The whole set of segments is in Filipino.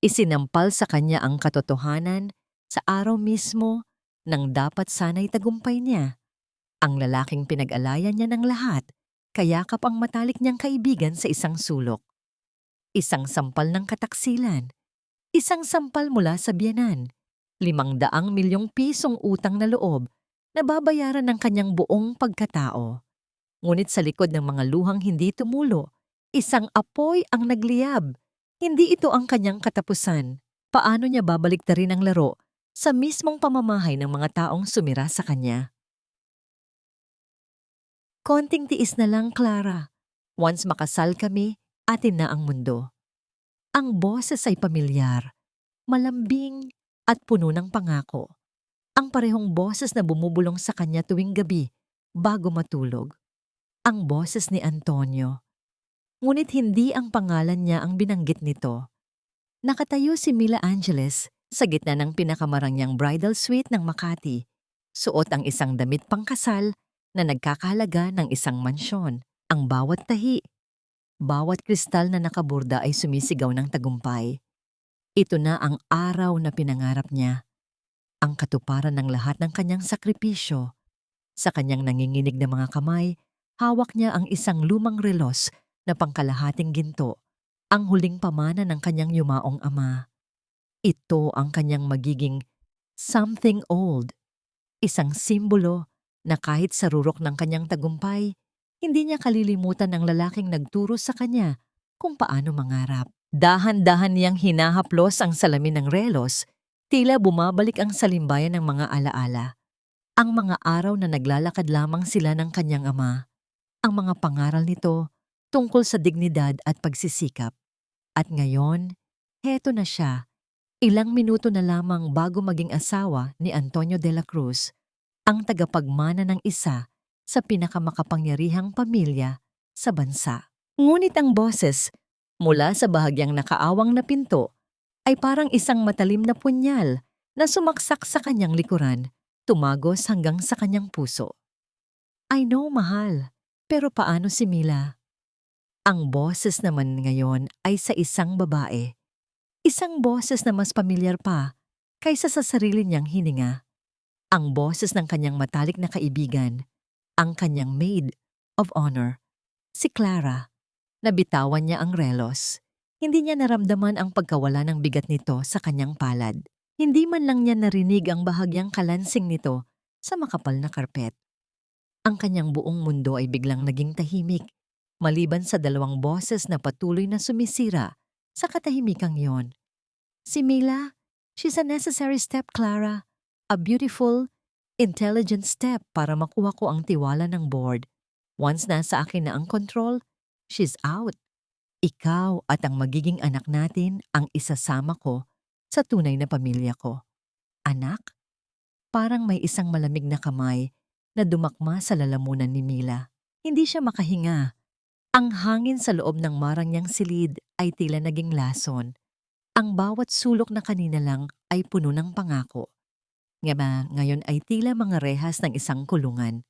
Isinampal sa kanya ang katotohanan sa araw mismo nang dapat sana'y tagumpay niya. Ang lalaking pinag-alayan niya ng lahat, kayakap ang matalik niyang kaibigan sa isang sulok. Isang sampal ng kataksilan, isang sampal mula sa biyenan, 500 milyong pisong utang na loob na babayaran ng kanyang buong pagkatao. Ngunit sa likod ng mga luhang hindi tumulo, isang apoy ang nagliyab. Hindi ito ang kanyang katapusan. Paano niya babaliktarin ang laro sa mismong pamamahay ng mga taong sumira sa kanya? Konting tiis na lang, Clara. Once makasal kami, atin na ang mundo. Ang boses ay pamilyar, malambing at puno ng pangako. Ang parehong boses na bumubulong sa kanya tuwing gabi bago matulog. Ang boses ni Antonio. Ngunit hindi ang pangalan niya ang binanggit nito. Nakatayo si Mila Angeles sa gitna ng pinakamarangyang bridal suite ng Makati. Suot ang isang damit pangkasal na nagkakahalaga ng isang mansyon. Ang bawat tahi, bawat kristal na nakaburda ay sumisigaw ng tagumpay. Ito na ang araw na pinangarap niya. Ang katuparan ng lahat ng kanyang sakripisyo. Sa kanyang nanginginig na mga kamay, hawak niya ang isang lumang relos na pangkalahating ginto, ang huling pamana ng kanyang yumaong ama. Ito ang kanyang magiging something old, isang simbolo na kahit sa rurok ng kanyang tagumpay, hindi niya kalilimutan ng lalaking nagturo sa kanya kung paano mangarap. Dahan-dahan niyang hinahaplos ang salamin ng relos, tila bumabalik ang salimbayan ng mga alaala. Ang mga araw na naglalakad lamang sila ng kanyang ama. Ang mga pangaral nito tungkol sa dignidad at pagsisikap. At ngayon, heto na siya. Ilang minuto na lamang bago maging asawa ni Antonio de la Cruz, ang tagapagmana ng isa sa pinakamakapangyarihang pamilya sa bansa. Ngunit ang boses mula sa bahagyang nakaawang na pinto ay parang isang matalim na punyal na sumaksak sa kanyang likuran, tumagos hanggang sa kanyang puso. I know, mahal, pero paano si Mila? Ang boses naman ngayon ay sa isang babae. Isang boses na mas pamilyar pa kaysa sa sarili niyang hininga. Ang boses ng kanyang matalik na kaibigan, ang kanyang maid of honor, si Clara. Nabitawan niya ang relos. Hindi niya naramdaman ang pagkawala ng bigat nito sa kanyang palad. Hindi man lang niya narinig ang bahagyang kalansing nito sa makapal na karpet. Ang kanyang buong mundo ay biglang naging tahimik, maliban sa dalawang boses na patuloy na sumisira sa katahimikang yon. Si Mila, she's a necessary step, Clara. A beautiful, intelligent step para makuha ko ang tiwala ng board. Once nasa akin na ang control, she's out. Ikaw at ang magiging anak natin ang isasama ko sa tunay na pamilya ko. Anak? Parang may isang malamig na kamay na dumakma sa lalamunan ni Mila. Hindi siya makahinga. Ang hangin sa loob ng marangyang silid ay tila naging lason. Ang bawat sulok na kanina lang ay puno ng pangako. Ngayon ay tila mga rehas ng isang kulungan.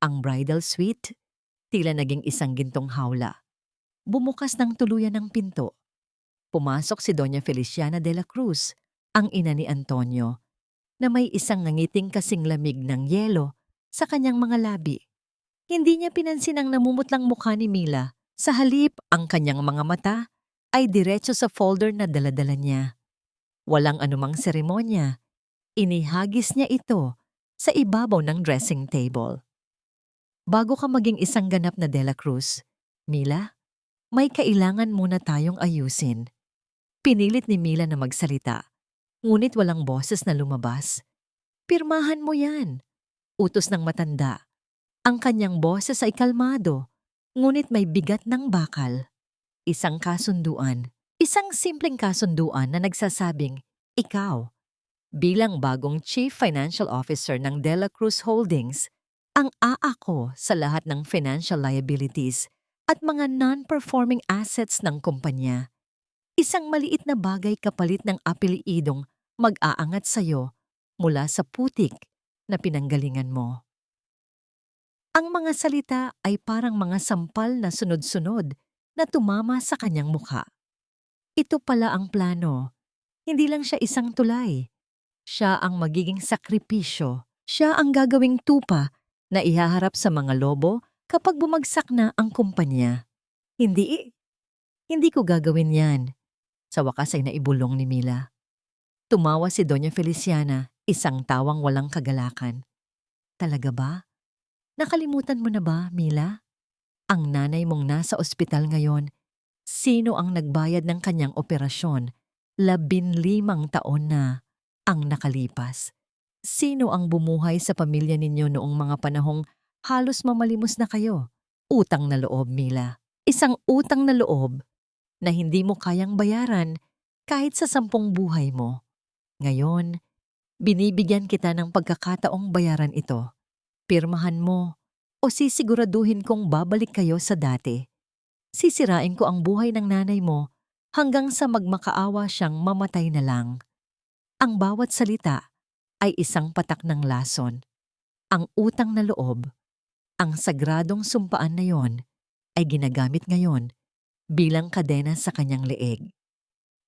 Ang bridal suite, tila naging isang gintong hawla. Bumukas ng tuluyan ng pinto. Pumasok si Doña Feliciana de la Cruz, ang ina ni Antonio, na may isang ngangiting kasing lamig ng yelo sa kanyang mga labi. Hindi niya pinansin ang namumutlang mukha ni Mila. Sa halip, ang kanyang mga mata ay diretso sa folder na daladala niya. Walang anumang seremonya. Inihagis niya ito sa ibabaw ng dressing table. Bago ka maging isang ganap na De La Cruz, Mila, may kailangan muna tayong ayusin. Pinilit ni Mila na magsalita, ngunit walang boses na lumabas. Pirmahan mo yan, utos ng matanda. Ang kanyang boses ay kalmado, ngunit may bigat ng bakal. Isang kasunduan, isang simpleng kasunduan na nagsasabing, ikaw, bilang bagong Chief Financial Officer ng De La Cruz Holdings, ang aako sa lahat ng financial liabilities at mga non-performing assets ng kumpanya. Isang maliit na bagay kapalit ng apeliidong mag-aangat sa'yo mula sa putik na pinanggalingan mo. Ang mga salita ay parang mga sampal na sunod-sunod na tumama sa kanyang mukha. Ito pala ang plano, Hindi lang siya isang tulay. Siya ang magiging sakripisyo. Siya ang gagawing tupa na ihaharap sa mga lobo kapag bumagsak na ang kumpanya. Hindi, hindi ko gagawin yan. Sa wakas ay naibulong ni Mila. Tumawa si Doña Feliciana, isang tawang walang kagalakan. Talaga ba? Nakalimutan mo na ba, Mila? Ang nanay mong nasa ospital ngayon, sino ang nagbayad ng kanyang operasyon? 15 taon na ang nakalipas. Sino ang bumuhay sa pamilya ninyo noong mga panahong halos mamalimos na kayo? Utang na loob, Mila. Isang utang na loob na hindi mo kayang bayaran kahit sa 10 buhay mo. Ngayon, binibigyan kita ng pagkakataong bayaran ito. Pirmahan mo o sisiguraduhin kong babalik kayo sa dati. Sisirain ko ang buhay ng nanay mo hanggang sa magmakaawa siyang mamatay na lang. Ang bawat salita ay isang patak ng lason. Ang utang na loob, ang sagradong sumpaan na yon, ay ginagamit ngayon bilang kadena sa kanyang leeg.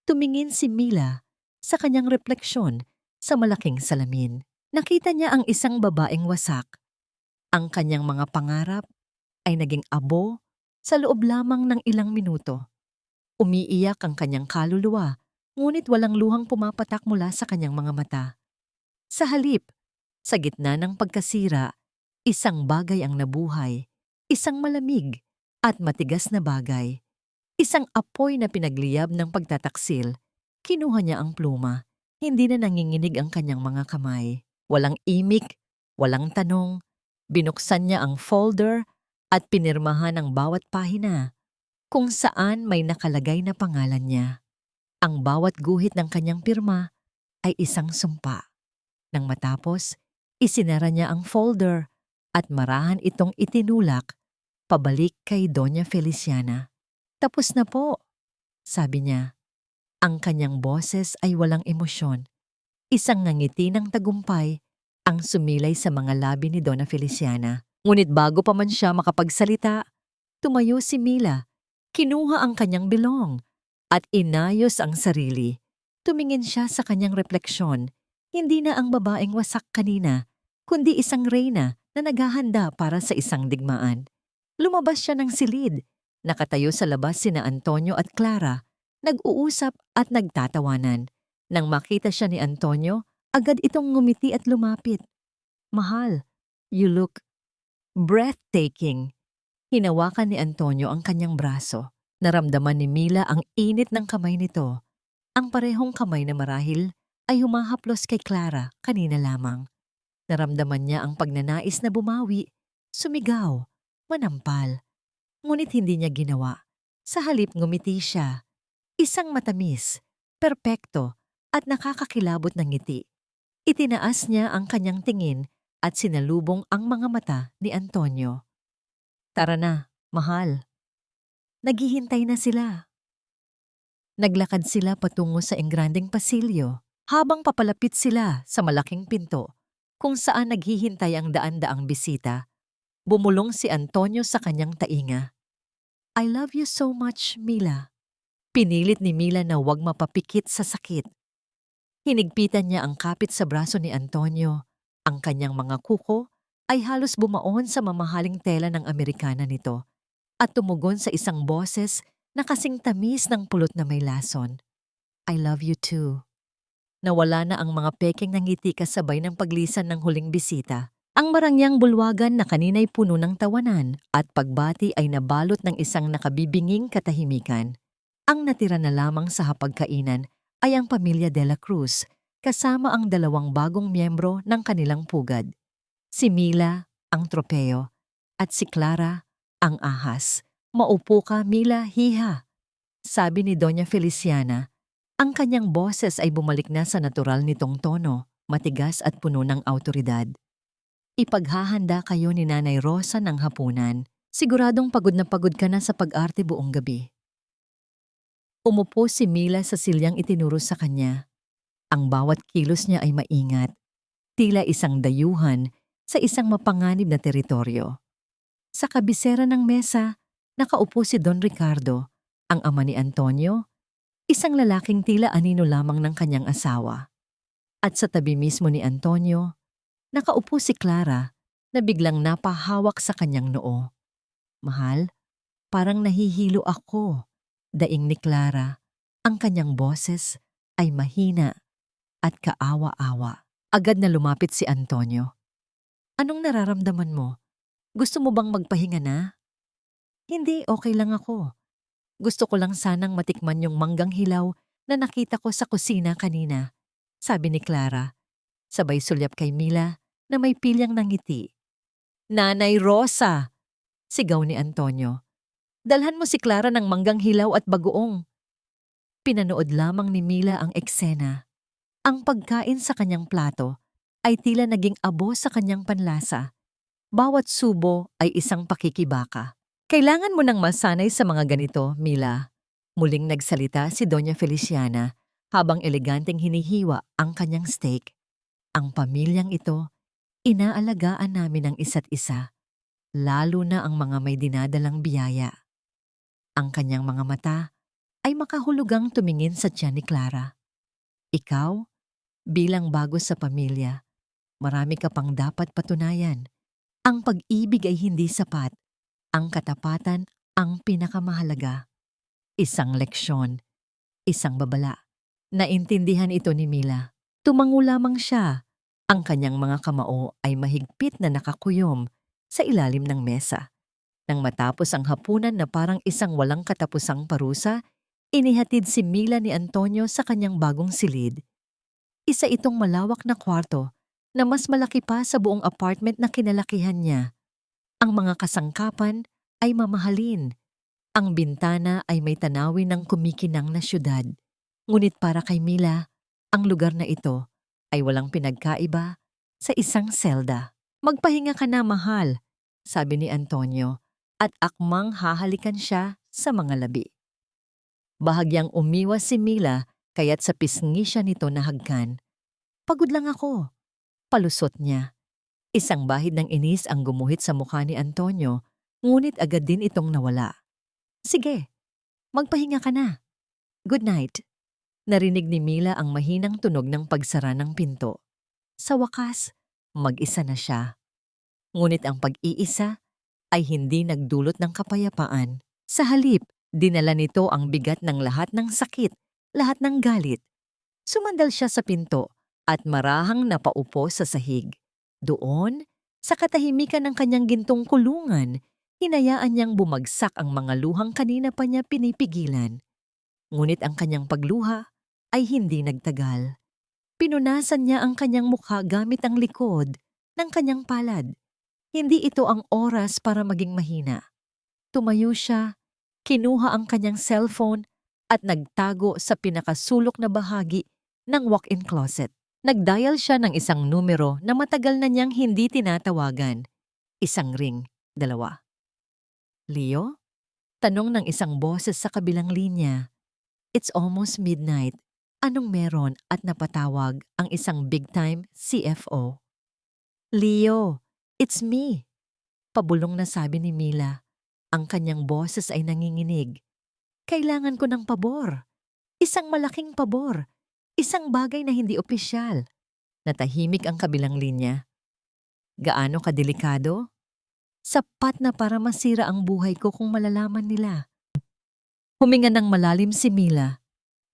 Tumingin si Mila sa kanyang refleksyon sa malaking salamin. Nakita niya ang isang babaeng wasak. Ang kanyang mga pangarap ay naging abo sa loob lamang ng ilang minuto. Umiiyak ang kanyang kaluluwa, ngunit walang luhang pumapatak mula sa kanyang mga mata. Sa halip, sa gitna ng pagkasira, isang bagay ang nabuhay, isang malamig at matigas na bagay. Isang apoy na pinagliyab ng pagtataksil. Kinuha niya ang pluma. Hindi na nanginginig ang kanyang mga kamay. Walang imik, walang tanong. Binuksan niya ang folder at pinirmahan ang bawat pahina kung saan may nakalagay na pangalan niya. Ang bawat guhit ng kanyang pirma ay isang sumpa. Nang matapos, isinara niya ang folder at marahan itong itinulak pabalik kay Doña Feliciana. Tapos na po, sabi niya. Ang kanyang boses ay walang emosyon. Isang ngangiti ng tagumpay ang sumilay sa mga labi ni Donna Feliciana. Ngunit bago pa man siya makapagsalita, tumayo si Mila. Kinuha ang kanyang bilong at inayos ang sarili. Tumingin siya sa kanyang refleksyon. Hindi na ang babaeng wasak kanina, kundi isang reyna na naghahanda para sa isang digmaan. Lumabas siya ng silid. Nakatayo sa labas sina Antonio at Clara, nag-uusap at nagtatawanan. Nang makita siya ni Antonio, agad itong ngumiti at lumapit. Mahal, you look breathtaking. Hinawakan ni Antonio ang kanyang braso. Naramdaman ni Mila ang init ng kamay nito. Ang parehong kamay na marahil ay humahaplos kay Clara kanina lamang. Naramdaman niya ang pagnanais na bumawi, sumigaw, manampal. Ngunit hindi niya ginawa. Sa halip ngumiti siya. Isang matamis, perpekto at nakakakilabot na ngiti. Itinaas niya ang kanyang tingin at sinalubong ang mga mata ni Antonio. Tara na, mahal. Naghihintay na sila. Naglakad sila patungo sa engrandeng pasilyo habang papalapit sila sa malaking pinto kung saan naghihintay ang daan-daang bisita. Bumulong si Antonio sa kanyang tainga. I love you so much, Mila. Pinilit ni Mila na huwag mapapikit sa sakit. Hinigpitan niya ang kapit sa braso ni Antonio. Ang kanyang mga kuko ay halos bumaon sa mamahaling tela ng Amerikana nito at tumugon sa isang boses na kasing tamis ng pulot na may lason. I love you too. Nawala na ang mga peking ng ngiti kasabay ng paglisan ng huling bisita. Ang marangyang bulwagan na kanina'y puno ng tawanan at pagbati ay nabalot ng isang nakabibinging katahimikan. Ang natira na lamang sa hapagkainan ay ang pamilya de la Cruz kasama ang 2 bagong miyembro ng kanilang pugad. Si Mila, ang tropeo, at si Clara, ang ahas. Maupo ka, Mila, hiha. Sabi ni Doña Feliciana, ang kanyang boses ay bumalik na sa natural nitong tono, matigas at puno ng awtoridad. Ipaghahanda kayo ni Nanay Rosa ng hapunan. Siguradong pagod na pagod ka na sa pag-arte buong gabi. Umupo si Mila sa silyang itinuro sa kanya. Ang bawat kilos niya ay maingat. Tila isang dayuhan sa isang mapanganib na teritoryo. Sa kabisera ng mesa, nakaupo si Don Ricardo, ang ama ni Antonio, Isang lalaking tila anino lamang ng kanyang asawa. At sa tabi mismo ni Antonio, nakaupo si Clara na biglang napahawak sa kanyang noo. Mahal, parang nahihilo ako. Daing ni Clara, ang kanyang boses ay mahina at kaawa-awa. Agad na lumapit si Antonio. Anong nararamdaman mo? Gusto mo bang magpahinga na? Hindi, okay lang ako. Gusto ko lang sanang matikman yung manggang hilaw na nakita ko sa kusina kanina, sabi ni Clara, sabay sulyap kay Mila na may pilyang nangiti. Nanay Rosa! Sigaw ni Antonio. Dalhan mo si Clara ng manggang hilaw at bagoong. Pinanood lamang ni Mila ang eksena. Ang pagkain sa kanyang plato ay tila naging abo sa kanyang panlasa. Bawat subo ay isang pakikibaka. Kailangan mo nang masanay sa mga ganito, Mila. Muling nagsalita si Doña Feliciana habang eleganteng hinihiwa ang kanyang steak. Ang pamilyang ito, inaalagaan namin ang isa't isa, lalo na ang mga may dinadalang biyaya. Ang kanyang mga mata ay makahulugang tumingin sa tiyan ni Clara. Ikaw, bilang bago sa pamilya, marami ka pang dapat patunayan. Ang pag-ibig ay hindi sapat. Ang katapatan ang pinakamahalaga. Isang leksyon, isang babala. Naintindihan ito ni Mila. Tumango lamang siya. Ang kanyang mga kamao ay mahigpit na nakakuyom sa ilalim ng mesa. Nang matapos ang hapunan na parang isang walang katapusang parusa, inihatid si Mila ni Antonio sa kanyang bagong silid. Isa itong malawak na kwarto na mas malaki pa sa buong apartment na kinalakihan niya. Ang mga kasangkapan ay mamahalin. Ang bintana ay may tanawin ng kumikinang na syudad. Ngunit para kay Mila, ang lugar na ito ay walang pinagkaiba sa isang selda. Magpahinga ka na, mahal, sabi ni Antonio, at akmang hahalikan siya sa mga labi. Bahagyang umiwas si Mila kaya't sa pisngi siya nito nahagkan. Pagod lang ako, palusot niya. Isang bahid ng inis ang gumuhit sa mukha ni Antonio, ngunit agad din itong nawala. Sige, magpahinga ka na. Good night. Narinig ni Mila ang mahinang tunog ng pagsara ng pinto. Sa wakas, mag-isa na siya. Ngunit ang pag-iisa ay hindi nagdulot ng kapayapaan. Sa halip, dinala nito ang bigat ng lahat ng sakit, lahat ng galit. Sumandal siya sa pinto at marahang napaupo sa sahig. Doon, sa katahimikan ng kanyang gintong kulungan, hinayaan niyang bumagsak ang mga luhang kanina pa niya pinipigilan. Ngunit ang kanyang pagluha ay hindi nagtagal. Pinunasan niya ang kanyang mukha gamit ang likod ng kanyang palad. Hindi ito ang oras para maging mahina. Tumayo siya, kinuha ang kanyang cellphone at nagtago sa pinakasulok na bahagi ng walk-in closet. Nagdial siya ng isang numero na matagal na niyang hindi tinatawagan. Isang ring, dalawa. Leo? Tanong ng isang boses sa kabilang linya. It's almost midnight. Anong meron at napatawag ang isang big-time CFO? Leo, it's me. Pabulong na sabi ni Mila. Ang kanyang boses ay nanginginig. Kailangan ko ng pabor. Isang malaking pabor. Isang bagay na hindi opisyal. Natahimik ang kabilang linya. Gaano kadelikado? Sapat na para masira ang buhay ko kung malalaman nila. Huminga ng malalim si Mila.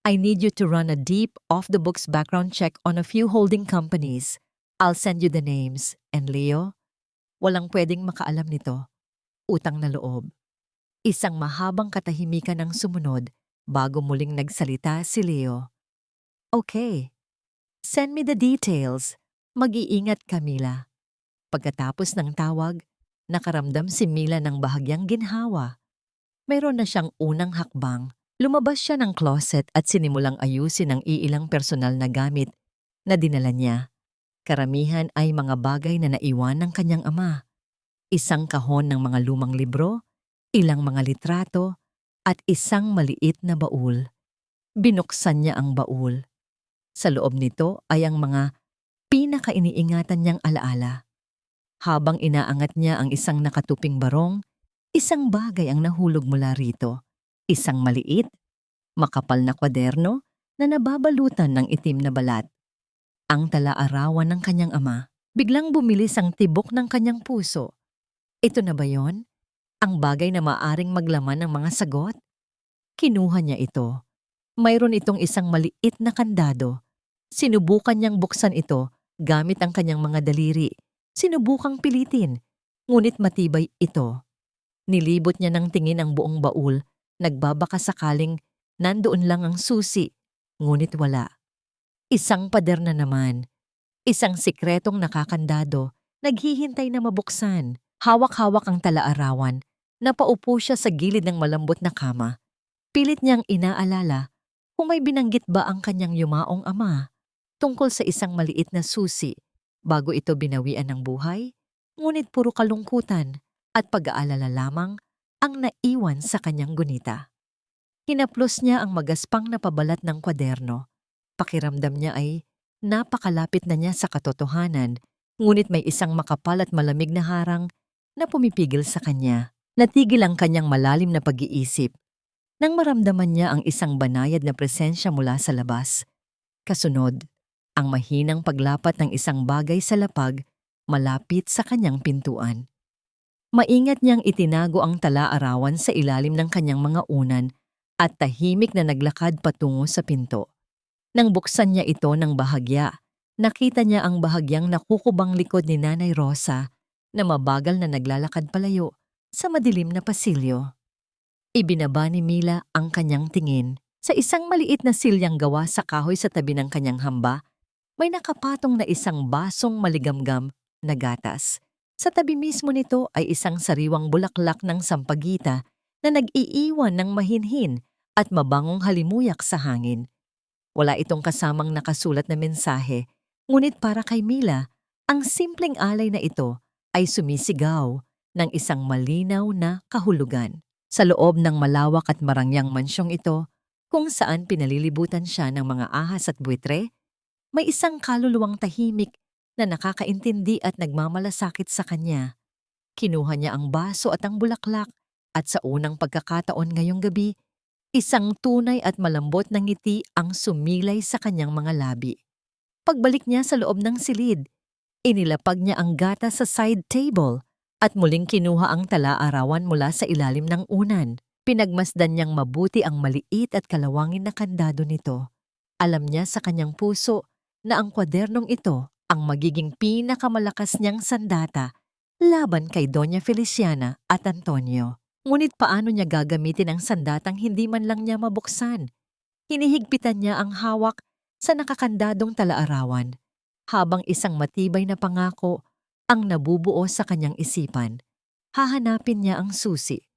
I need you to run a deep, off-the-books background check on a few holding companies. I'll send you the names. And Leo, walang pwedeng makaalam nito. Utang na loob. Isang mahabang katahimikan ang sumunod bago muling nagsalita si Leo. Okay. Send me the details. Mag-iingat ka, Mila. Pagkatapos ng tawag, nakaramdam si Mila ng bahagyang ginhawa. Mayroon na siyang unang hakbang. Lumabas siya ng closet at sinimulang ayusin ang iilang personal na gamit na dinala niya. Karamihan ay mga bagay na naiwan ng kanyang ama. Isang kahon ng mga lumang libro, ilang mga litrato, at isang maliit na baul. Binuksan niya ang baul. Sa loob nito ay ang mga pinaka-iniingatan niyang alaala. Habang inaangat niya ang isang nakatuping barong, isang bagay ang nahulog mula rito. Isang maliit, Makapal na kwaderno na nababalutan ng itim na balat. Ang tala-arawan ng kanyang ama. Biglang bumilis ang tibok ng kanyang puso. Ito na ba yon? Ang bagay na maaring maglaman ng mga sagot? Kinuha niya ito. Mayroon itong isang maliit na kandado. Sinubukan niyang buksan ito gamit ang kanyang mga daliri. Sinubukang pilitin, ngunit matibay ito. Nilibot niya ng tingin ang buong baul, nagbabaka sakaling nandoon lang ang susi, ngunit wala. Isang pader na naman. Isang sikretong nakakandado, naghihintay na mabuksan. Hawak-hawak ang tala-arawan. Napaupo siya sa gilid ng malambot na kama. Pilit niyang inaalala kung may binanggit ba ang kanyang yumaong ama tungkol sa isang maliit na susi bago ito binawian ng buhay, ngunit puro kalungkutan at pag-aalala lamang ang naiwan sa kanyang gunita. Hinaplos niya ang magaspang na pabalat ng kwaderno. Pakiramdam niya ay napakalapit na niya sa katotohanan, ngunit may isang makapal at malamig na harang na pumipigil sa kanya. Natigil ang kanyang malalim na pag-iisip nang maramdaman niya ang isang banayad na presensya mula sa labas. Kasunod, ang mahinang paglapat ng isang bagay sa lapag malapit sa kanyang pintuan. Maingat niyang itinago ang tala-arawan sa ilalim ng kanyang mga unan at tahimik na naglakad patungo sa pinto. Nang buksan niya ito ng bahagya, nakita niya ang bahagyang nakukubang likod ni Nanay Rosa na mabagal na naglalakad palayo sa madilim na pasilyo. Ibinaba ni Mila ang kanyang tingin. Sa isang maliit na silyang gawa sa kahoy sa tabi ng kanyang hamba, may nakapatong na isang basong maligamgam na gatas. Sa tabi mismo nito ay isang sariwang bulaklak ng sampagita na nag-iiwan ng mahinhin at mabangong halimuyak sa hangin. Wala itong kasamang nakasulat na mensahe, ngunit para kay Mila, ang simpleng alay na ito ay sumisigaw ng isang malinaw na kahulugan. Sa loob ng malawak at marangyang mansyong ito, kung saan pinalilibutan siya ng mga ahas at buitre, may isang kaluluwang tahimik na nakakaintindi at nagmamalasakit sa kanya. Kinuha niya ang baso at ang bulaklak at sa unang pagkakataon ngayong gabi, isang tunay at malambot na ngiti ang sumilay sa kanyang mga labi. Pagbalik niya sa loob ng silid, inilapag niya ang gata sa side table at muling kinuha ang tala-arawan mula sa ilalim ng unan. Pinagmasdan niyang mabuti ang maliit at kalawangin na kandado nito. Alam niya sa kanyang puso na ang kwadernong ito ang magiging pinakamalakas niyang sandata laban kay Doña Feliciana at Antonio. Ngunit paano niya gagamitin ang sandatang hindi man lang niya mabuksan? Hinihigpitan niya ang hawak sa nakakandadong tala-arawan, habang isang matibay na pangako ang nabubuo sa kanyang isipan. Hahanapin niya ang susi,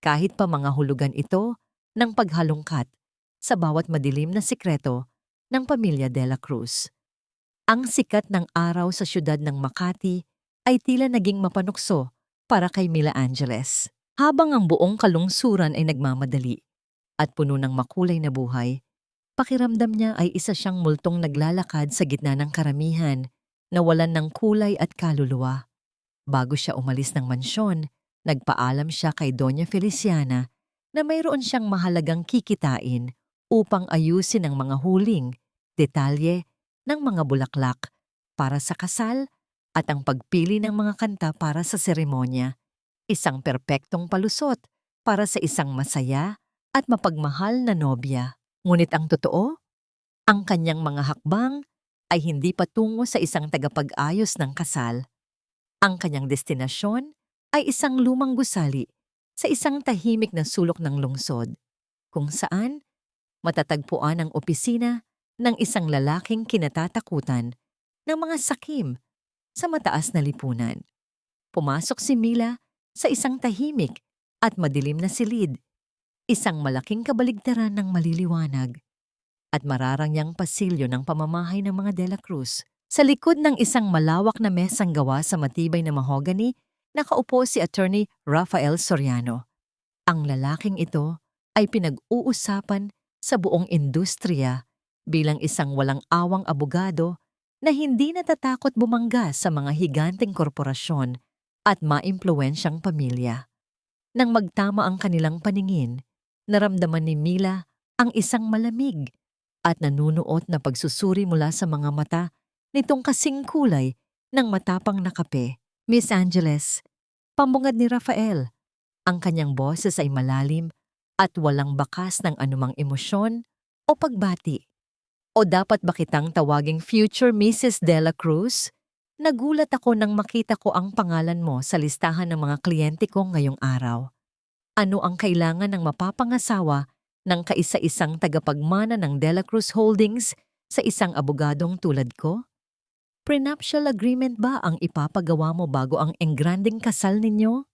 kahit pa mga hulugan ito ng paghalungkat sa bawat madilim na sikreto ng pamilya de la Cruz. Ang sikat ng araw sa siyudad ng Makati ay tila naging mapanukso para kay Mila Angeles. Habang ang buong kalungsuran ay nagmamadali at puno ng makulay na buhay, pakiramdam niya ay isa siyang multong naglalakad sa gitna ng karamihan, nawalan ng kulay at kaluluwa. Bago siya umalis ng mansyon, nagpaalam siya kay Doña Feliciana na mayroon siyang mahalagang kikitain upang ayusin ang mga huling detalye ng mga bulaklak para sa kasal at ang pagpili ng mga kanta para sa seremonya. Isang perpektong palusot para sa isang masaya at mapagmahal na nobya. Ngunit ang totoo, ang kanyang mga hakbang ay hindi patungo sa isang tagapag-ayos ng kasal. Ang kanyang destinasyon ay isang lumang gusali sa isang tahimik na sulok ng lungsod, kung saan matatagpuan ang opisina ng isang lalaking kinatatakutan ng mga sakim sa mataas na lipunan. Pumasok si Mila sa isang tahimik at madilim na silid, isang malaking kabaligtaran ng maliliwanag at mararangyang pasilyo ng pamamahay ng mga de la Cruz. Sa likod ng isang malawak na mesang gawa sa matibay na mahogany, nakaupo si Attorney Rafael Soriano. Ang lalaking ito ay pinag-uusapan sa buong industriya bilang isang walang awang abogado na hindi natatakot bumangga sa mga higanteng korporasyon at maimpluwensyang pamilya. Nang magtama ang kanilang paningin, naramdaman ni Mila ang isang malamig at nanunuot na pagsusuri mula sa mga mata nitong kasing kulay ng matapang na kape. Miss Angeles, pambungad ni Rafael. Ang kanyang boses ay malalim at walang bakas ng anumang emosyon o pagbati. O dapat ba kitang tawaging future Mrs. Dela Cruz? Nagulat ako nang makita ko ang pangalan mo sa listahan ng mga kliyente ko ngayong araw. Ano ang kailangan ng mapapangasawa ng kaisa-isang tagapagmana ng Dela Cruz Holdings sa isang abogadong tulad ko? Prenuptial agreement ba ang ipapagawa mo bago ang engranding kasal ninyo?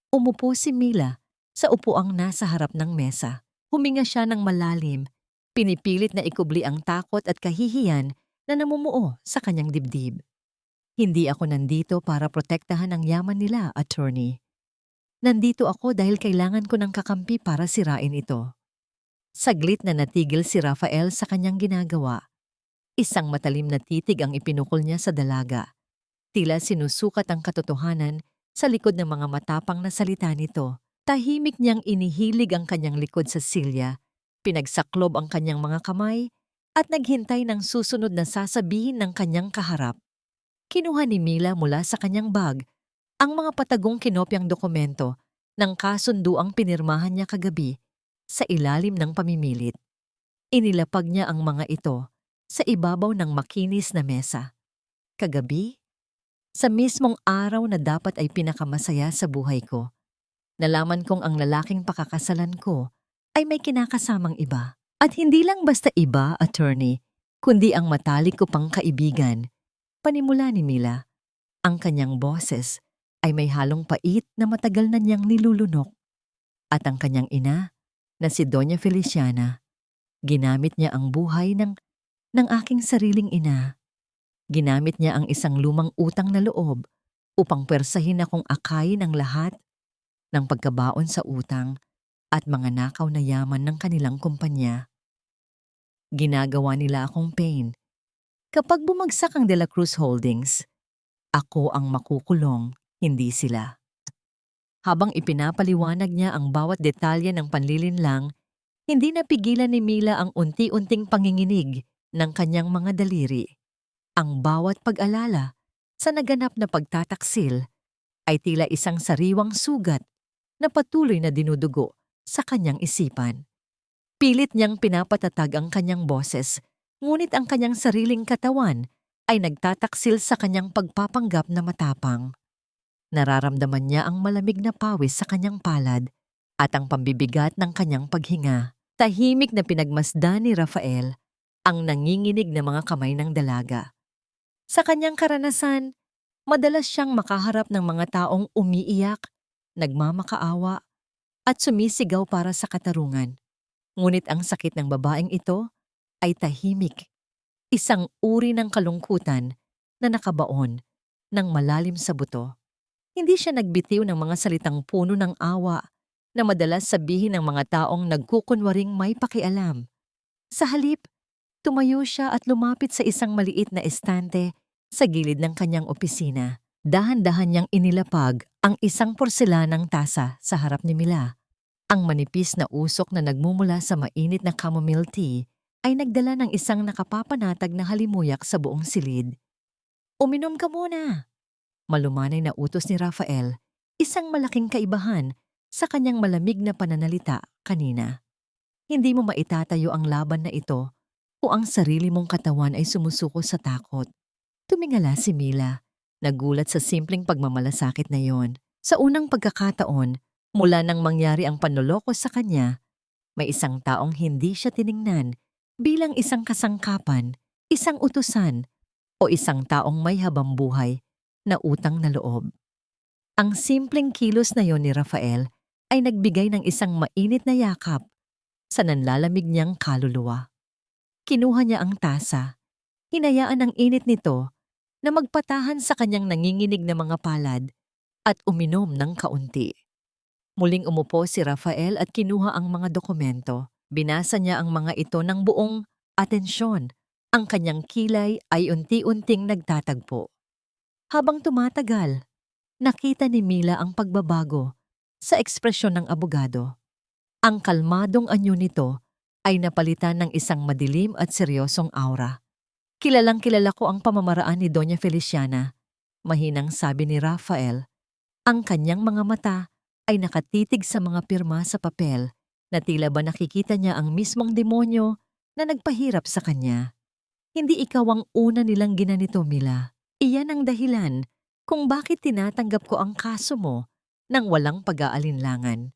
Umupo si Mila sa upuang nasa harap ng mesa. Huminga siya ng malalim, pinipilit na ikubli ang takot at kahihiyan na namumuo sa kanyang dibdib. Hindi ako nandito para protektahan ang yaman nila, attorney. Nandito ako dahil kailangan ko ng kakampi para sirain ito. Saglit na natigil si Rafael sa kanyang ginagawa. Isang matalim na titig ang ipinukol niya sa dalaga. Tila sinusukat ang katotohanan sa likod ng mga matapang na salita nito. Tahimik niyang inihilig ang kanyang likod sa silya, pinagsaklob ang kanyang mga kamay, at naghintay ng susunod na sasabihin ng kanyang kaharap. Kinuha ni Mila mula sa kanyang bag ang mga patagong kinopyang dokumento ng kasunduang pinirmahan niya kagabi sa ilalim ng pamimilit. Inilapag niya ang mga ito sa ibabaw ng makinis na mesa. Kagabi, sa mismong araw na dapat ay pinakamasaya sa buhay ko, nalaman kong ang lalaking pakakasalan ko ay may kinakasamang iba. At hindi lang basta iba, attorney, kundi ang matalik ko pang kaibigan. Panimula ni Mila, ang kanyang boses ay may halong pait na matagal na niyang nilulunok. At ang kanyang ina, na si Doña Feliciana, ginamit niya ang buhay ng aking sariling ina. Ginamit niya ang isang lumang utang na loob upang pwersahin akong akayin ang lahat ng pagkabaon sa utang at mga nakaw na yaman ng kanilang kumpanya. Ginagawa nila akong pain. Kapag bumagsak ang De La Cruz Holdings, ako ang makukulong, hindi sila. Habang ipinapaliwanag niya ang bawat detalye ng panlilinlang, hindi napigilan ni Mila ang unti-unting panginginig ng kanyang mga daliri. Ang bawat pag-alala sa naganap na pagtataksil ay tila isang sariwang sugat na patuloy na dinudugo sa kanyang isipan. Pilit niyang pinapatatag ang kanyang boses, ngunit ang kanyang sariling katawan ay nagtataksil sa kanyang pagpapanggap na matapang. Nararamdaman niya ang malamig na pawis sa kanyang palad at ang pambibigat ng kanyang paghinga. Tahimik na pinagmasdan ni Rafael ang nanginginig na mga kamay ng dalaga. Sa kanyang karanasan, madalas siyang makaharap ng mga taong umiiyak, nagmamakaawa, at sumisigaw para sa katarungan. Ngunit ang sakit ng babaeng ito ay tahimik, isang uri ng kalungkutan na nakabaon ng malalim sa buto. Hindi siya nagbitiw ng mga salitang puno ng awa na madalas sabihin ng mga taong nagkukunwaring may pakialam. Sa halip, tumayo siya at lumapit sa isang maliit na estante sa gilid ng kanyang opisina. Dahan-dahan niyang inilapag ang isang porselanang tasa sa harap ni Mila. Ang manipis na usok na nagmumula sa mainit na chamomile tea ay nagdala ng isang nakapapanatag na halimuyak sa buong silid. "Uminom ka muna!" Malumanay na utos ni Rafael, isang malaking kaibahan sa kanyang malamig na pananalita kanina. Hindi mo maitatayo ang laban na ito kung ang sarili mong katawan ay sumusuko sa takot. Tumingala si Mila, nagulat sa simpleng pagmamalasakit na yon. Sa unang pagkakataon, mula nang mangyari ang panloloko sa kanya, may isang taong hindi siya tiningnan bilang isang kasangkapan, isang utusan, o isang taong may habambuhay na utang na loob. Ang simpleng kilos na yon ni Rafael ay nagbigay ng isang mainit na yakap sa nanlalamig niyang kaluluwa. Kinuha niya ang tasa, hinayaan ang init nito na magpatahan sa kanyang nanginginig na mga palad at uminom ng kaunti. Muling umupo si Rafael at kinuha ang mga dokumento. Binasa niya ang mga ito ng buong atensyon. Ang kanyang kilay ay unti-unting nagtatagpo. Habang tumatagal, nakita ni Mila ang pagbabago sa ekspresyon ng abogado. Ang kalmadong anyo nito ay napalitan ng isang madilim at seryosong aura. Kilalang-kilala ko ang pamamaraan ni Doña Feliciana, mahinang sabi ni Rafael. Ang kanyang mga mata ay nakatitig sa mga pirma sa papel na tila ba nakikita niya ang mismong demonyo na nagpahirap sa kanya. Hindi ikaw ang una nilang ginanito, Mila. Iyan ang dahilan kung bakit tinatanggap ko ang kaso mo nang walang pag-aalinlangan.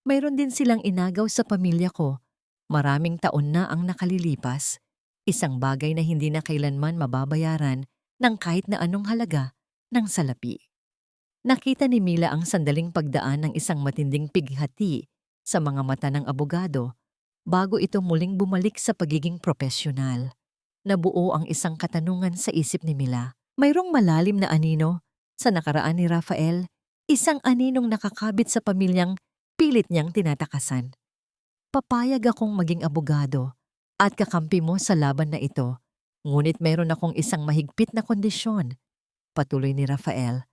Mayroon din silang inagaw sa pamilya ko. Maraming taon na ang nakalilipas. Isang bagay na hindi na kailanman mababayaran ng kahit na anong halaga ng salapi. Nakita ni Mila ang sandaling pagdaan ng isang matinding pighati sa mga mata ng abogado bago ito muling bumalik sa pagiging propesyonal. Nabuo ang isang katanungan sa isip ni Mila. Mayroong malalim na anino sa nakaraan ni Rafael, isang aninong nakakabit sa pamilyang pilit niyang tinatakasan. Papayag akong maging abogado at kakampi mo sa laban na ito, ngunit mayroon akong isang mahigpit na kondisyon. Patuloy ni Rafael.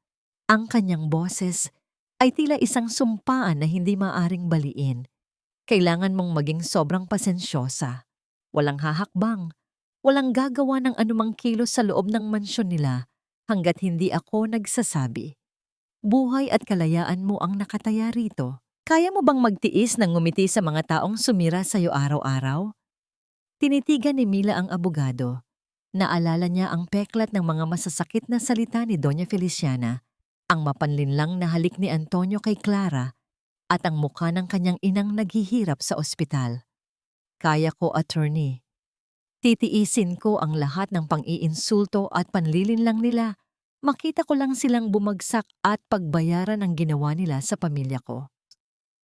Ang kanyang boses ay tila isang sumpaan na hindi maaring baliin. Kailangan mong maging sobrang pasensyosa. Walang hahakbang. Walang gagawa ng anumang kilos sa loob ng mansyon nila hanggat hindi ako nagsasabi. Buhay at kalayaan mo ang nakataya rito. Kaya mo bang magtiis ng ngumiti sa mga taong sumira sa iyo araw-araw? Tinitigan ni Mila ang abogado. Naalala niya ang peklat ng mga masasakit na salita ni Doña Feliciana, ang mapanlinlang na halik ni Antonio kay Clara, at ang mukha ng kanyang inang naghihirap sa ospital. Kaya ko, attorney. Titiisin ko ang lahat ng pang-iinsulto at panlilinlang nila. Makita ko lang silang bumagsak at pagbayaran ang ginawa nila sa pamilya ko.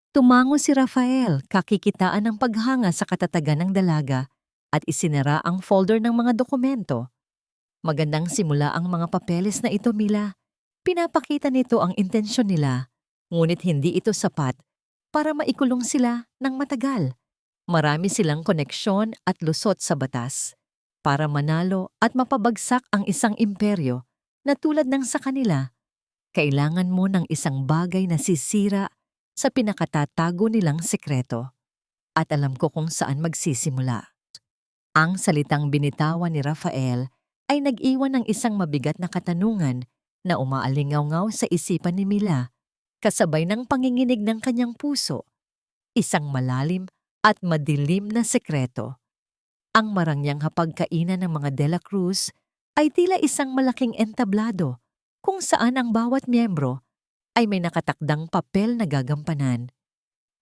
Tumango si Rafael, kakikitaan ng paghanga sa katatagan ng dalaga at isinara ang folder ng mga dokumento. Magandang simula ang mga papeles na ito, Mila. Pinapakita nito ang intensyon nila, ngunit hindi ito sapat para maikulong sila ng matagal. Marami silang koneksyon at lusot sa batas para manalo at mapabagsak ang isang imperyo na tulad ng sa kanila. Kailangan mo ng isang bagay na sisira sa pinakatatago nilang sekreto. At alam ko kung saan magsisimula. Ang salitang binitawan ni Rafael ay nag-iwan ng isang mabigat na katanungan na umaalingaw-ngaw sa isipan ni Mila, kasabay ng panginginig ng kanyang puso. Isang malalim at madilim na sekreto. Ang marangyang hapagkainan ng mga De La Cruz ay tila isang malaking entablado kung saan ang bawat miyembro ay may nakatakdang papel na gagampanan.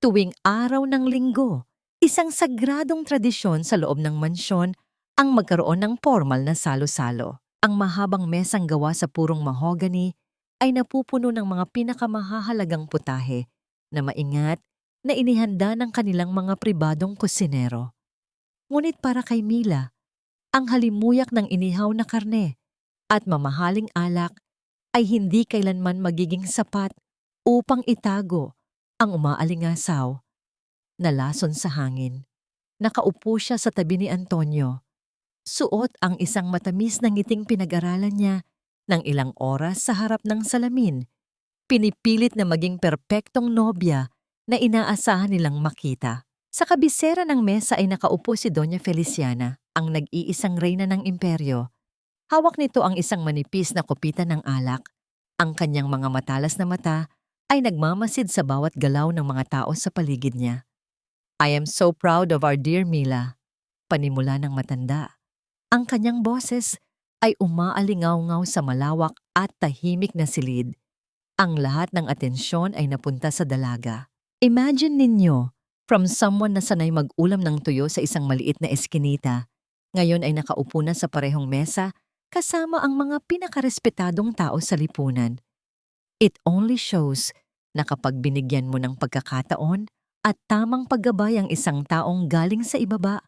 Tuwing araw ng linggo, isang sagradong tradisyon sa loob ng mansyon ang magkaroon ng formal na salo-salo. Ang mahabang mesang gawa sa purong mahogany ay napupuno ng mga pinakamahahalagang putahe na maingat na inihanda ng kanilang mga pribadong kusinero. Ngunit para kay Mila, ang halimuyak ng inihaw na karne at mamahaling alak ay hindi kailanman magiging sapat upang itago ang umaalingasaw na lason sa hangin. Nakaupo siya sa tabi ni Antonio. Suot ang isang matamis na ngiting pinag-aralan niya ng ilang oras sa harap ng salamin. Pinipilit na maging perpektong nobya na inaasahan nilang makita. Sa kabisera ng mesa ay nakaupo si Doña Feliciana, ang nag-iisang reyna ng imperyo. Hawak nito ang isang manipis na kopita ng alak. Ang kanyang mga matalas na mata ay nagmamasid sa bawat galaw ng mga tao sa paligid niya. I am so proud of our dear Mila. Panimula ng matanda. Ang kanyang boses ay umaalingaw-ngaw sa malawak at tahimik na silid. Ang lahat ng atensyon ay napunta sa dalaga. Imagine ninyo, from someone na sanay mag-ulam ng tuyo sa isang maliit na eskinita, ngayon ay nakaupo na sa parehong mesa kasama ang mga pinakarespetadong tao sa lipunan. It only shows na kapag binigyan mo ng pagkakataon at tamang paggabay ang isang taong galing sa ibaba,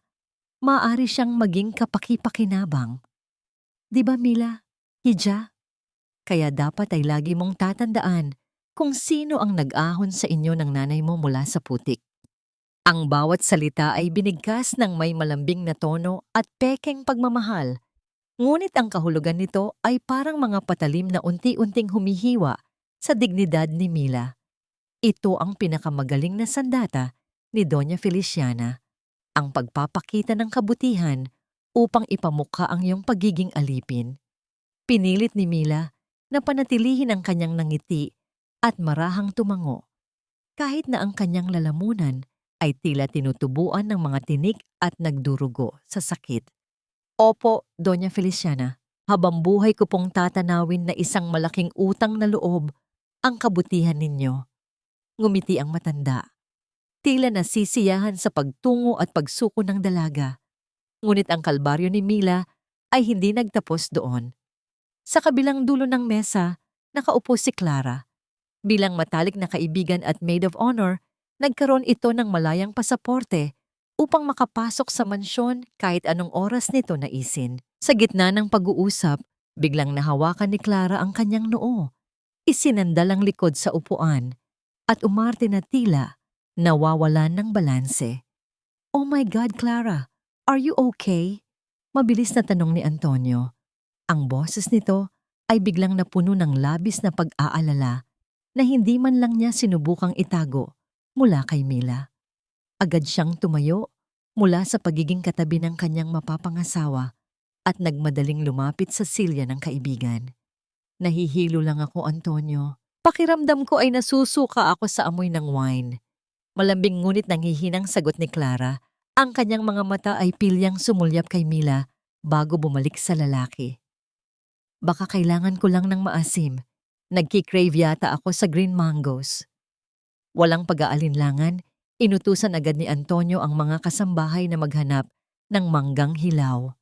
maaari siyang maging kapaki-pakinabang. Di ba, Mila? Hija? Kaya dapat ay lagi mong tatandaan kung sino ang nag-ahon sa inyo ng nanay mo mula sa putik. Ang bawat salita ay binigkas ng may malambing na tono at pekeng pagmamahal. Ngunit ang kahulugan nito ay parang mga patalim na unti-unting humihiwa sa dignidad ni Mila. Ito ang pinakamagaling na sandata ni Doña Feliciana, ang pagpapakita ng kabutihan upang ipamukha ang iyong pagiging alipin. Pinilit ni Mila na panatilihin ang kanyang nangiti at marahang tumango, kahit na ang kanyang lalamunan ay tila tinutubuan ng mga tinik at nagdurugo sa sakit. Opo, Doña Feliciana, habang buhay ko pong tatanawin na isang malaking utang na loob ang kabutihan ninyo. Ngumiti ang matanda. Tila nasisiyahan sa pagtungo at pagsuko ng dalaga. Ngunit ang kalbaryo ni Mila ay hindi nagtapos doon. Sa kabilang dulo ng mesa, nakaupo si Clara. Bilang matalik na kaibigan at maid of honor, nagkaroon ito ng malayang pasaporte upang makapasok sa mansyon kahit anong oras nito naisin. Sa gitna ng pag-uusap, biglang nahawakan ni Clara ang kanyang noo. Isinandal ang likod sa upuan at umarte na tila nawawalan ng balanse. Oh my God, Clara! Are you okay? Mabilis na tanong ni Antonio. Ang boses nito ay biglang napuno ng labis na pag-aalala na hindi man lang niya sinubukang itago mula kay Mila. Agad siyang tumayo mula sa pagiging katabi ng kanyang mapapangasawa at nagmadaling lumapit sa silya ng kaibigan. Nahihilo lang ako, Antonio. Pakiramdam ko ay nasusuka ako sa amoy ng wine. Malambing ngunit nanghihinang sagot ni Clara. Ang kanyang mga mata ay pilyang sumulyap kay Mila bago bumalik sa lalaki. Baka kailangan ko lang ng maasim. Nagki-crave yata ako sa green mangoes. Walang pag-aalinlangan, inutusan agad ni Antonio ang mga kasambahay na maghanap ng manggang hilaw.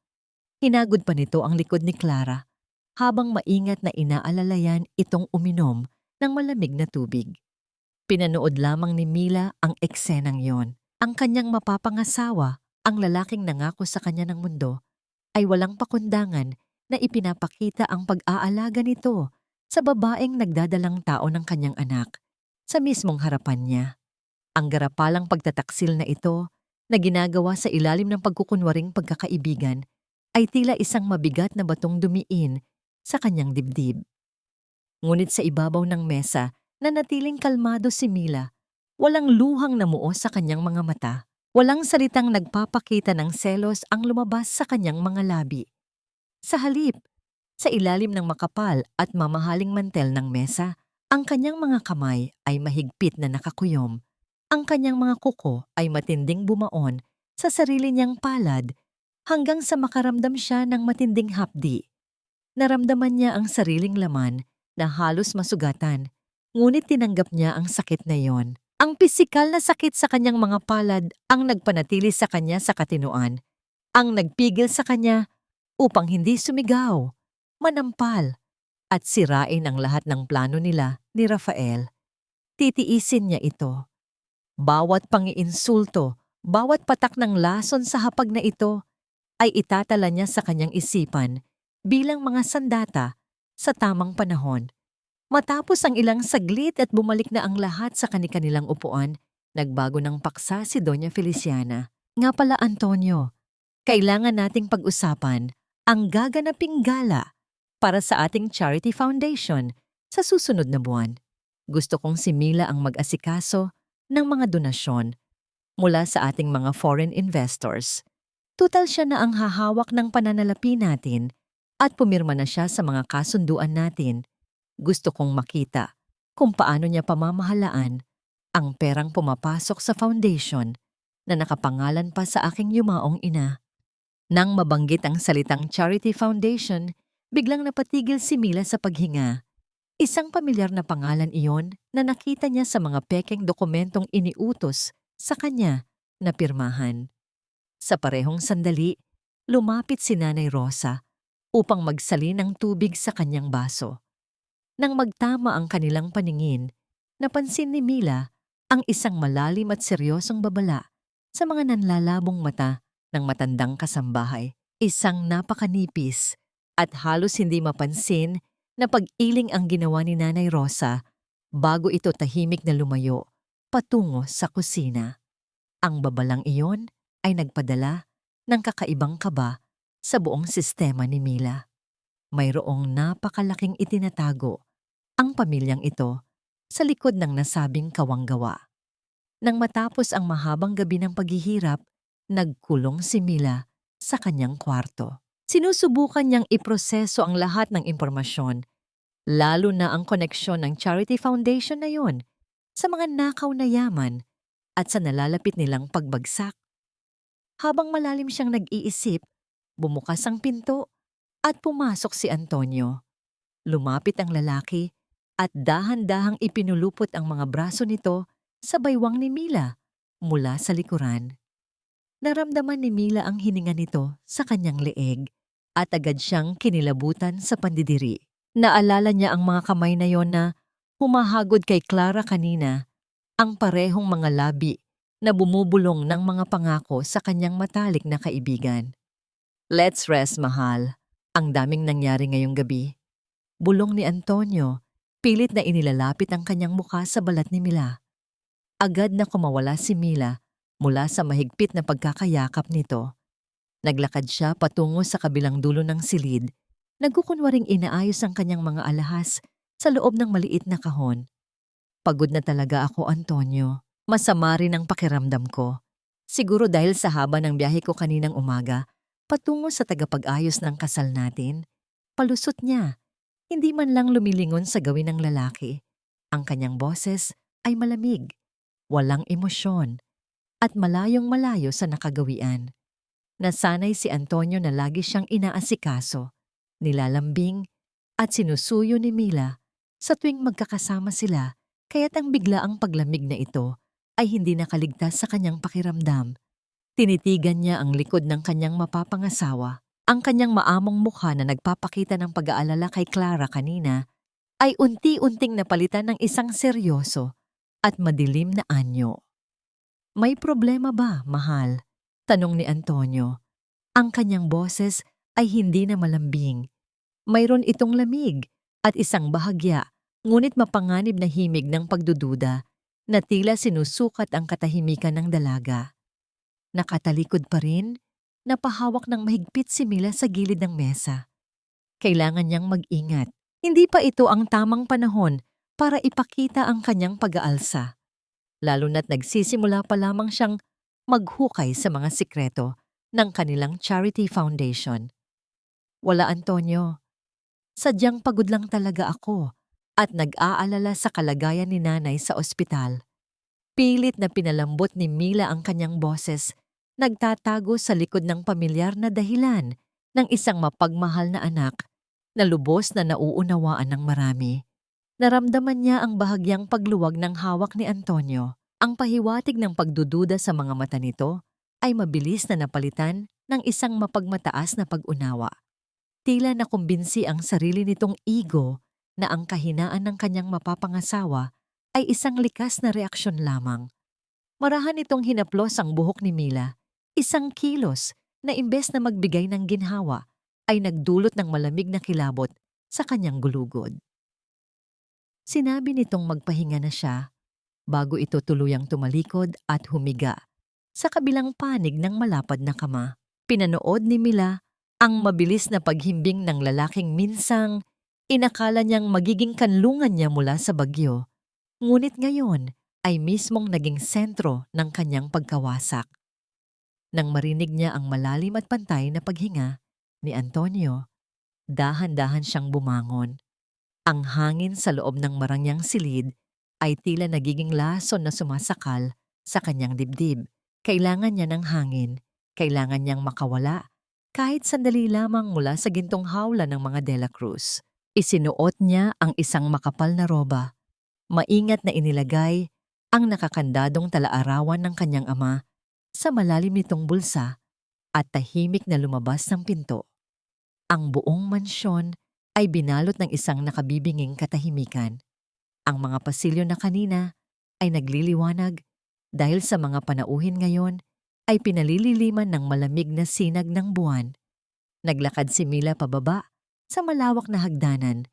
Hinagod pa nito ang likod ni Clara habang maingat na inaalalayan itong uminom ng malamig na tubig. Pinanood lamang ni Mila ang eksenang yon. Ang kanyang mapapangasawa, ang lalaking nangako sa kanya ng mundo, ay walang pakundangan na ipinapakita ang pag-aalaga nito sa babaeng nagdadalang tao ng kanyang anak sa mismong harapan niya. Ang garapalang pagtataksil na ito na ginagawa sa ilalim ng pagkukunwaring pagkakaibigan ay tila isang mabigat na batong dumiin sa kanyang dibdib. Ngunit sa ibabaw ng mesa, nanatiling kalmado si Mila. Walang luhang namuo sa kanyang mga mata. Walang salitang nagpapakita ng selos ang lumabas sa kanyang mga labi. Sa halip, sa ilalim ng makapal at mamahaling mantel ng mesa, ang kanyang mga kamay ay mahigpit na nakakuyom. Ang kanyang mga kuko ay matinding bumaon sa sarili niyang palad hanggang sa makaramdam siya ng matinding hapdi. Naramdaman niya ang sariling laman na halos masugatan, ngunit tinanggap niya ang sakit na iyon. Ang pisikal na sakit sa kanyang mga palad ang nagpanatili sa kanya sa katinuan, ang nagpigil sa kanya upang hindi sumigaw, manampal, at sirain ang lahat ng plano nila ni Rafael. Titiisin niya ito. Bawat pangiinsulto, bawat patak ng lason sa hapag na ito ay itatala niya sa kanyang isipan bilang mga sandata sa tamang panahon. Matapos ang ilang saglit at bumalik na ang lahat sa kani-kanilang upuan, nagbago ng paksa si Doña Feliciana. Nga pala, Antonio, kailangan nating pag-usapan ang gaganaping gala para sa ating charity foundation sa susunod na buwan. Gusto kong si Mila ang mag-asikaso ng mga donasyon mula sa ating mga foreign investors. Tutal siya na ang hahawak ng pananalapi natin at pumirma na siya sa mga kasunduan natin. Gusto kong makita kung paano niya pamamahalaan ang perang pumapasok sa foundation na nakapangalan pa sa aking yumaong ina. Nang mabanggit ang salitang charity foundation, biglang napatigil si Mila sa paghinga. Isang pamilyar na pangalan iyon na nakita niya sa mga pekeng dokumentong iniutos sa kanya na pirmahan. Sa parehong sandali, lumapit si Nanay Rosa upang magsalin ng tubig sa kanyang baso. Nang magtama ang kanilang paningin, napansin ni Mila ang isang malalim at seryosong babala sa mga nanlalabong mata ng matandang kasambahay. Isang napakanipis at halos hindi mapansin na pag-iling ang ginawa ni Nanay Rosa bago ito tahimik na lumayo patungo sa kusina. Ang babalang iyon ay nagpadala ng kakaibang kaba sa buong sistema ni Mila. Mayroong napakalaking itinatago ang pamilyang ito sa likod ng nasabing kawanggawa. Nang matapos ang mahabang gabi ng paghihirap, nagkulong si Mila sa kanyang kwarto. Sinusubukan niyang iproseso ang lahat ng impormasyon, lalo na ang koneksyon ng charity foundation na yon sa mga nakaw na yaman at sa nalalapit nilang pagbagsak. Habang malalim siyang nag-iisip, bumukas ang pinto at pumasok si Antonio. Lumapit ang lalaki at dahan-dahang ipinulupot ang mga braso nito sa baywang ni Mila mula sa likuran. Naramdaman ni Mila ang hininga nito sa kanyang leeg at agad siyang kinilabutan sa pandidiri. Naalala niya ang mga kamay na yon na humahagod kay Clara kanina, ang parehong mga labi na bumubulong ng mga pangako sa kanyang matalik na kaibigan. "Let's rest, mahal. Ang daming nangyari ngayong gabi." Bulong ni Antonio, pilit na inilalapit ang kanyang mukha sa balat ni Mila. Agad na kumawala si Mila mula sa mahigpit na pagkakayakap nito. Naglakad siya patungo sa kabilang dulo ng silid, nagkukunwaring inaayos ang kanyang mga alahas sa loob ng maliit na kahon. "Pagod na talaga ako, Antonio. Masama rin ang pakiramdam ko. Siguro dahil sa haba ng biyahe ko kaninang umaga, patungo sa tagapag-ayos ng kasal natin." Palusot niya, hindi man lang lumilingon sa gawin ng lalaki. Ang kanyang boses ay malamig, walang emosyon, at malayong-malayo sa nakagawian. Nasanay si Antonio na lagi siyang inaasikaso, nilalambing, at sinusuyo ni Mila sa tuwing magkakasama sila, kaya't ang biglaang paglamig na ito ay hindi nakaligtas sa kanyang pakiramdam. Tinitigan niya ang likod ng kanyang mapapangasawa. Ang kanyang maamong mukha na nagpapakita ng pag-aalala kay Clara kanina ay unti-unting napalitan ng isang seryoso at madilim na anyo. "May problema ba, mahal?" tanong ni Antonio. Ang kanyang boses ay hindi na malambing. Mayroon itong lamig at isang bahagya, ngunit mapanganib na himig ng pagdududa na tila sinusukat ang katahimikan ng dalaga. Nakatalikod pa rin, napahawak ng mahigpit si Mila sa gilid ng mesa. Kailangan niyang mag-ingat. Hindi pa ito ang tamang panahon para ipakita ang kanyang pag-aalsa. Lalo na't nagsisimula pa lamang siyang maghukay sa mga sikreto ng kanilang charity foundation. "Wala, Antonio. Sadyang pagod lang talaga ako at nag-aalala sa kalagayan ni nanay sa ospital." Pilit na pinalambot ni Mila ang kanyang boses, nagtatago sa likod ng pamilyar na dahilan ng isang mapagmahal na anak na lubos na nauunawaan ng marami. Naramdaman niya ang bahagyang pagluwag ng hawak ni Antonio. Ang pahiwatig ng pagdududa sa mga mata nito ay mabilis na napalitan ng isang mapagmataas na pag-unawa. Tila nakumbinsi ang sarili nitong ego na ang kahinaan ng kanyang mapapangasawa ay isang likas na reaksyon lamang. Marahan itong hinaplos ang buhok ni Mila, isang kilos na imbes na magbigay ng ginhawa ay nagdulot ng malamig na kilabot sa kanyang gulugod. Sinabi nitong magpahinga na siya bago ito tuluyang tumalikod at humiga sa kabilang panig ng malapad na kama. Pinanood ni Mila ang mabilis na paghimbing ng lalaking minsang inakala niyang magiging kanlungan niya mula sa bagyo, ngunit ngayon ay mismong naging sentro ng kanyang pagkawasak. Nang marinig niya ang malalim at pantay na paghinga ni Antonio, dahan-dahan siyang bumangon. Ang hangin sa loob ng marangyang silid ay tila nagiging lason na sumasakal sa kanyang dibdib. Kailangan niya ng hangin, kailangan niyang makawala, kahit sandali lamang mula sa gintong hawla ng mga De La Cruz. Isinuot niya ang isang makapal na roba. Maingat na inilagay ang nakakandadong talaarawan ng kanyang ama sa malalim nitong bulsa at tahimik na lumabas ng pinto. Ang buong mansyon ay binalot ng isang nakabibinging katahimikan. Ang mga pasilyo na kanina ay nagliliwanag dahil sa mga panauhin ngayon ay pinalililiman ng malamig na sinag ng buwan. Naglakad si Mila pababa sa malawak na hagdanan,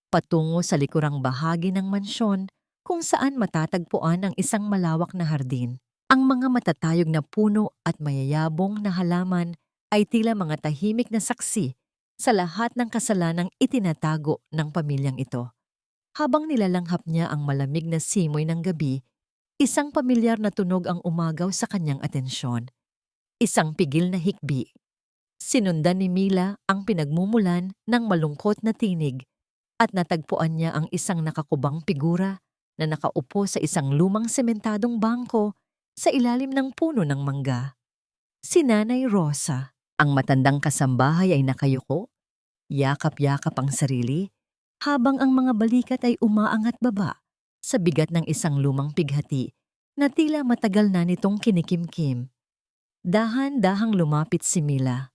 patungo sa likurang bahagi ng mansyon kung saan matatagpuan ang isang malawak na hardin. Ang mga matatayog na puno at mayayabong na halaman ay tila mga tahimik na saksi sa lahat ng kasalanang itinatago ng pamilyang ito. Habang nilalanghap niya ang malamig na simoy ng gabi, Isang pamilyar na tunog ang umagaw sa kanyang atensyon. Isang pigil na hikbi. Sinundan ni Mila ang pinagmumulan ng malungkot na tinig at natagpuan niya ang isang nakakubang figura na nakaupo sa isang lumang sementadong bangko sa ilalim ng puno ng mangga. Si Nanay Rosa. Ang matandang kasambahay ay nakayuko, yakap-yakap ang sarili, habang ang mga balikat ay umaangat baba sa bigat ng isang lumang pighati na tila matagal na nitong kinikimkim. Dahan-dahang lumapit si Mila.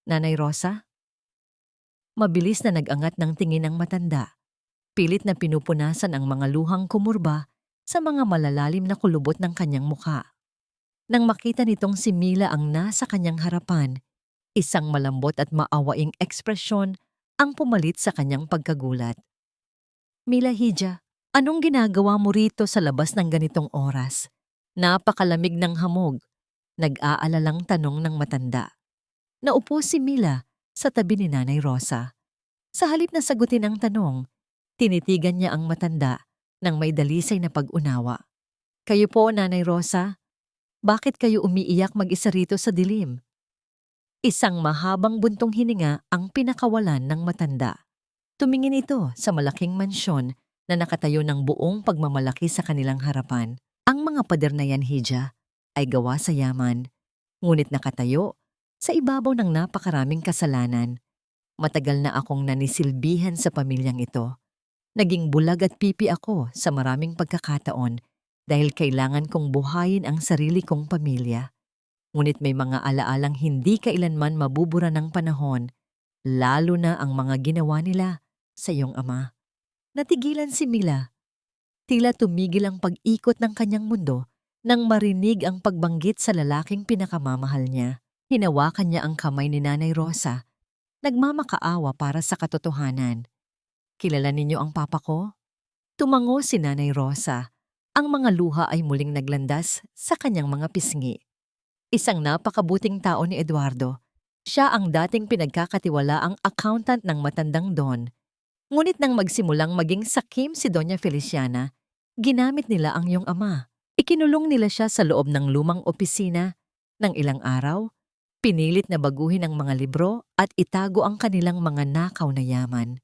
Nanay Rosa? Mabilis na nag-angat ng tingin ang matanda. Pilit na pinupunasan ang mga luhang kumurba sa mga malalalim na kulubot ng kanyang mukha. Nang makita nitong si Mila ang nasa kanyang harapan, isang malambot at maawaing ekspresyon ang pumalit sa kanyang pagkagulat. Mila Hija, anong ginagawa mo rito sa labas ng ganitong oras? Napakalamig ng hamog. Nag-aalalang tanong ng matanda. Naupo si Mila sa tabi ni Nanay Rosa. Sa halip na sagutin ang tanong, tinitigan niya ang matanda ng may dalisay na pag-unawa. Kayo po, Nanay Rosa, bakit kayo umiiyak mag-isa rito sa dilim? Isang mahabang buntong hininga ang pinakawalan ng matanda. Tumingin ito sa malaking mansyon na nakatayo ng buong pagmamalaki sa kanilang harapan. Ang mga pader na yan, Hija, ay gawa sa yaman, ngunit nakatayo sa ibabaw ng napakaraming kasalanan. Matagal na akong nanisilbihan sa pamilyang ito. Naging bulag at pipi ako sa maraming pagkakataon dahil kailangan kong buhayin ang sarili kong pamilya. Ngunit may mga alaalang hindi kailanman mabubura ng panahon, lalo na ang mga ginawa nila sa iyong ama. Natigilan si Mila. Tila tumigil ang pag-ikot ng kanyang mundo nang marinig ang pagbanggit sa lalaking pinakamamahal niya. Hinawakan niya ang kamay ni Nanay Rosa. Nagmamakaawa para sa katotohanan. Kilala ninyo ang papa ko? Tumango si Nanay Rosa. Ang mga luha ay muling naglandas sa kanyang mga pisngi. Isang napakabuting tao ni Eduardo. Siya ang dating pinagkakatiwalaang accountant ng matandang Don. Ngunit nang magsimulang maging sakim si Doña Feliciana, ginamit nila ang iyong ama. Ikinulong nila siya sa loob ng lumang opisina. Nang ilang araw, pinilit na baguhin ang mga libro at itago ang kanilang mga nakaw na yaman.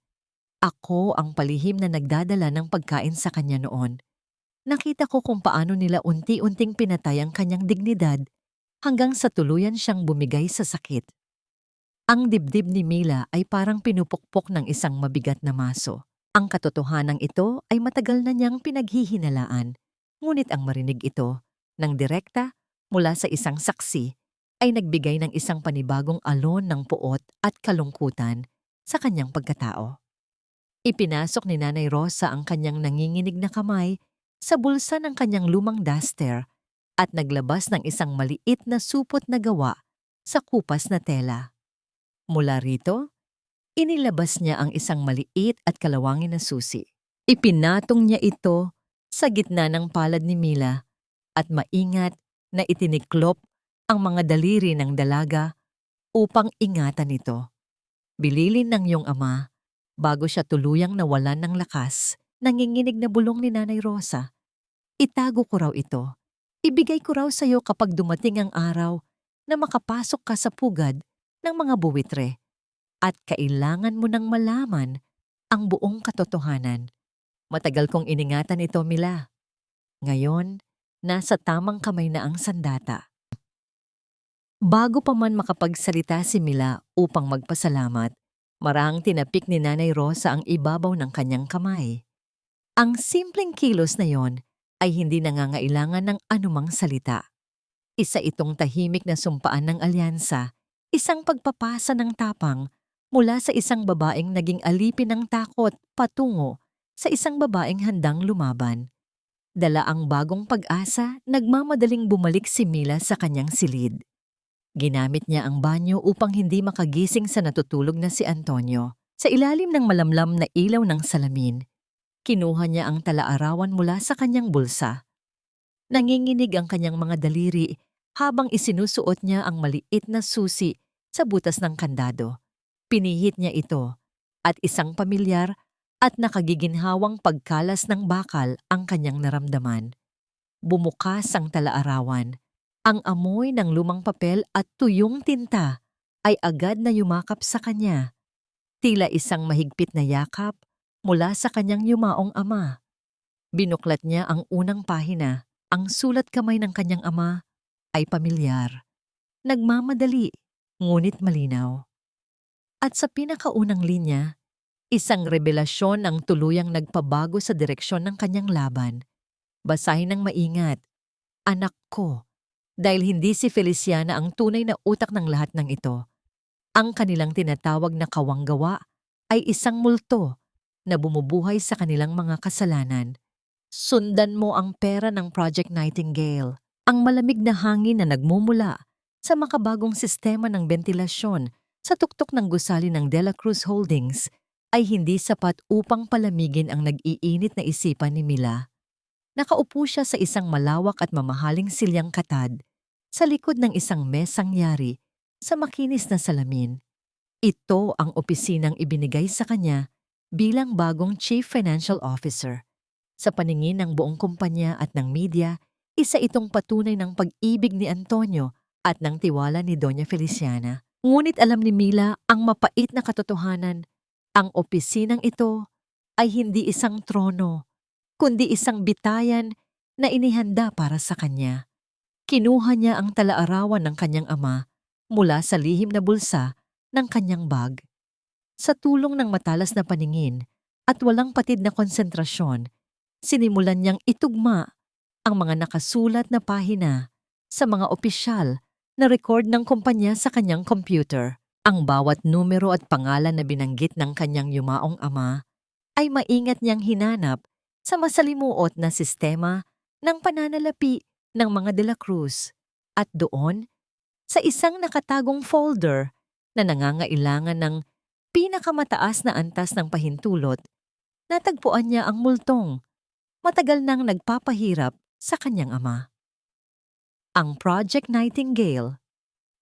Ako ang palihim na nagdadala ng pagkain sa kanya noon. Nakita ko kung paano nila unti-unting pinatay ang kanyang dignidad hanggang sa tuluyan siyang bumigay sa sakit. Ang dibdib ni Mila ay parang pinupukpok ng isang mabigat na maso. Ang katotohanan ito ay matagal na niyang pinaghihinalaan, ngunit ang marinig ito ng direkta mula sa isang saksi ay nagbigay ng isang panibagong alon ng puot at kalungkutan sa kanyang pagkatao. Ipinasok ni Nanay Rosa ang kanyang nanginginig na kamay sa bulsa ng kanyang lumang duster at naglabas ng isang maliit na supot na gawa sa kupas na tela. Mula rito, inilabas niya ang isang maliit at kalawangin na susi. Ipinatong niya ito sa gitna ng palad ni Mila at maingat na itiniklop ang mga daliri ng dalaga upang ingatan ito. Bililin ng iyong ama bago siya tuluyang nawalan ng lakas. Nanginginig na bulong ni Nanay Rosa. Itago ko raw ito. Ibigay ko raw sa iyo kapag dumating ang araw na makapasok ka sa pugad ng mga buwitre at kailangan mo nang malaman ang buong katotohanan. Matagal kong iningatan ito, Mila. Ngayon, nasa tamang kamay na ang sandata. Bago pa man makapagsalita si Mila upang magpasalamat, marahang tinapik ni Nanay Rosa ang ibabaw ng kanyang kamay. Ang simpleng kilos na yon ay hindi nangangailangan ng anumang salita. Isa itong tahimik na sumpaan ng alyansa, isang pagpapasa ng tapang mula sa isang babaeng naging alipin ng takot patungo sa isang babaeng handang lumaban. Dala ang bagong pag-asa, nagmamadaling bumalik si Mila sa kanyang silid. Ginamit niya ang banyo upang hindi makagising sa natutulog na si Antonio. Sa ilalim ng malamlam na ilaw ng salamin, kinuha niya ang talaarawan mula sa kanyang bulsa. Nanginginig ang kanyang mga daliri habang isinusuot niya ang maliit na susi sa butas ng kandado. Pinihit niya ito at isang pamilyar at nakagiginhawang pagkalas ng bakal ang kanyang naramdaman. Bumukas ang talaarawan. Ang amoy ng lumang papel at tuyong tinta ay agad na yumakap sa kanya. Tila isang mahigpit na yakap mula sa kanyang yumaong ama. Binuklat niya ang unang pahina. Ang sulat kamay ng kanyang ama ay pamilyar. Nagmamadali, ngunit malinaw. At sa pinakaunang linya, isang revelasyon ang tuluyang nagpabago sa direksyon ng kanyang laban. Basahin ng maingat, "Anak ko," dahil hindi si Feliciana ang tunay na utak ng lahat ng ito. Ang kanilang tinatawag na kawanggawa ay isang multo na bumubuhay sa kanilang mga kasalanan. Sundan mo ang pera ng Project Nightingale, ang malamig na hangin na nagmumula sa makabagong sistema ng bentilasyon sa tuktok ng gusali ng De La Cruz Holdings ay hindi sapat upang palamigin ang nag-iinit na isipan ni Mila. Nakaupo siya sa isang malawak at mamahaling silyang katad sa likod ng isang mesang yari sa makinis na salamin. Ito ang opisinang ibinigay sa kanya bilang bagong Chief Financial Officer. Sa paningin ng buong kumpanya at ng media, isa itong patunay ng pag-ibig ni Antonio at ng tiwala ni Doña Feliciana. Ngunit alam ni Mila ang mapait na katotohanan. Ang opisinang ito ay hindi isang trono, kundi isang bitayan na inihanda para sa kanya. Kinuha niya ang talaarawan ng kanyang ama mula sa lihim na bulsa ng kanyang bag. Sa tulong ng matalas na paningin at walang patid na konsentrasyon, sinimulan niyang itugma ang mga nakasulat na pahina sa mga opisyal na record ng kumpanya sa kanyang computer. Ang bawat numero at pangalan na binanggit ng kanyang yumaong ama ay maingat niyang hinanap sa masalimuot na sistema ng pananalapi ng mga De La Cruz. At doon, sa isang nakatagong folder na nangangailangan ng pinakamataas na antas ng pahintulot, natagpuan niya ang multong matagal nang nagpapahirap sa kanyang ama. Ang Project Nightingale,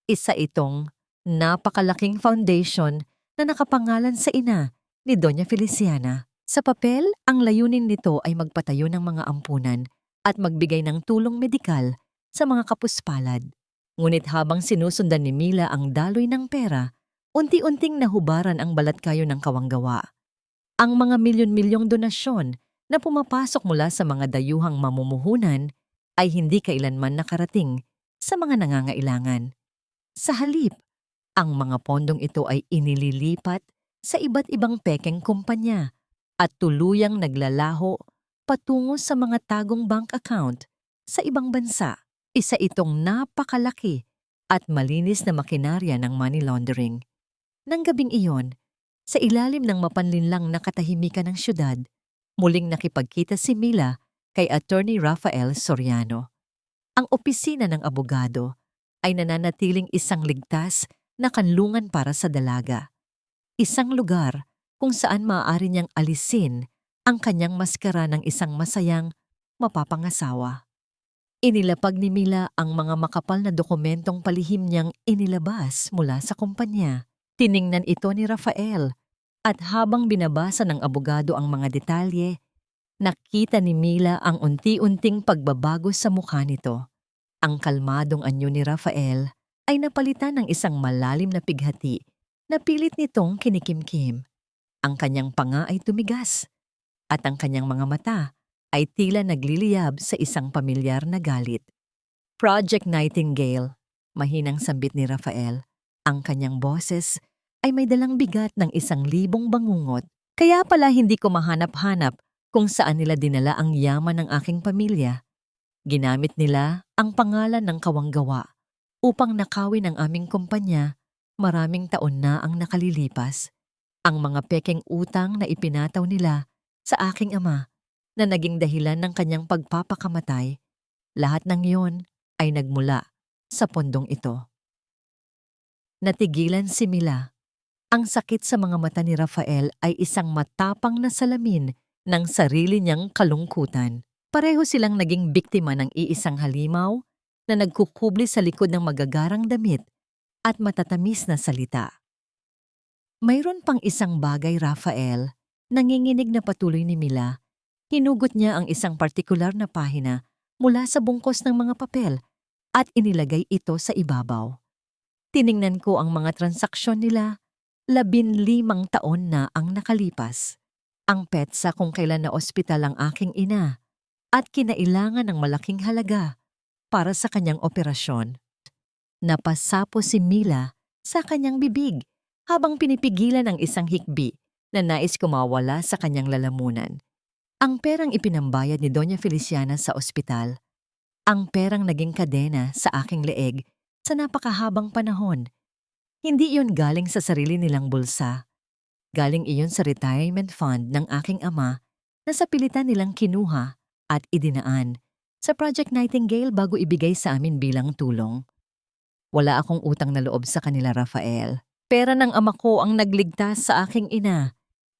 isa itong napakalaking foundation na nakapangalan sa ina ni Doña Feliciana. Sa papel, ang layunin nito ay magpatayo ng mga ampunan at magbigay ng tulong medikal sa mga kapuspalad. Ngunit habang sinusundan ni Mila ang daloy ng pera, unti-unting nahubaran ang balatkayo ng kawanggawa. Ang mga milyon-milyong donasyon na pumapasok mula sa mga dayuhang mamumuhunan ay hindi kailanman nakarating sa mga nangangailangan. Sa halip, ang mga pondong ito ay inililipat sa iba't ibang pekeng kumpanya at tuluyang naglalaho patungo sa mga tagong bank account sa ibang bansa. Isa itong napakalaki at malinis na makinarya ng money laundering. Nang gabing iyon, sa ilalim ng mapanlinlang na katahimikan ng syudad, muling nakipagkita si Mila kay Attorney Rafael Soriano. Ang opisina ng abogado ay nananatiling isang ligtas na kanlungan para sa dalaga. Isang lugar kung saan maaari niyang alisin ang kanyang maskara ng isang masayang mapapangasawa. Inilapag ni Mila ang mga makapal na dokumentong palihim niyang inilabas mula sa kumpanya. Tiningnan ito ni Rafael at habang binabasa ng abogado ang mga detalye, nakita ni Mila ang unti-unting pagbabago sa mukha nito. Ang kalmadong anyo ni Rafael ay napalitan ng isang malalim na pighati na pilit nitong kinikimkim. Ang kanyang panga ay tumigas at ang kanyang mga mata ay tila nagliliyab sa isang pamilyar na galit. Project Nightingale, mahinang sambit ni Rafael. Ang kanyang boses ay may dalang bigat ng 1,000 bangungot. Kaya pala hindi ko mahanap-hanap kung saan nila dinala ang yaman ng aking pamilya. Ginamit nila ang pangalan ng kawanggawa upang nakawin ang aming kumpanya. Maraming taon na ang nakalilipas. Ang mga pekeng utang na ipinataw nila sa aking ama na naging dahilan ng kanyang pagpapakamatay, lahat ng iyon ay nagmula sa pondong ito. Natigilan si Mila. Ang sakit sa mga mata ni Rafael ay isang matapang na salamin ng sarili niyang kalungkutan. Pareho silang naging biktima ng iisang halimaw na nagkukubli sa likod ng magagarang damit at matatamis na salita. Mayroon pang isang bagay, Rafael, nanginginig na patuloy ni Mila. Hinugot niya ang isang partikular na pahina mula sa bungkos ng mga papel at inilagay ito sa ibabaw. Tiningnan ko ang mga transaksyon nila, 15 taon na ang nakalipas. Ang petsa kung kailan na ospital ang aking ina at kinailangan ng malaking halaga para sa kanyang operasyon. Napasapo si Mila sa kanyang bibig habang pinipigilan ang isang hikbi na nais kumawala sa kanyang lalamunan. Ang perang ipinambayad ni Doña Feliciana sa ospital. Ang perang naging kadena sa aking leeg sa napakahabang panahon. Hindi iyon galing sa sarili nilang bulsa. Galing iyon sa retirement fund ng aking ama na sa pilitan nilang kinuha at idinaan sa Project Nightingale bago ibigay sa amin bilang tulong. Wala akong utang na loob sa kanila, Rafael. Pera ng ama ko ang nagligtas sa aking ina.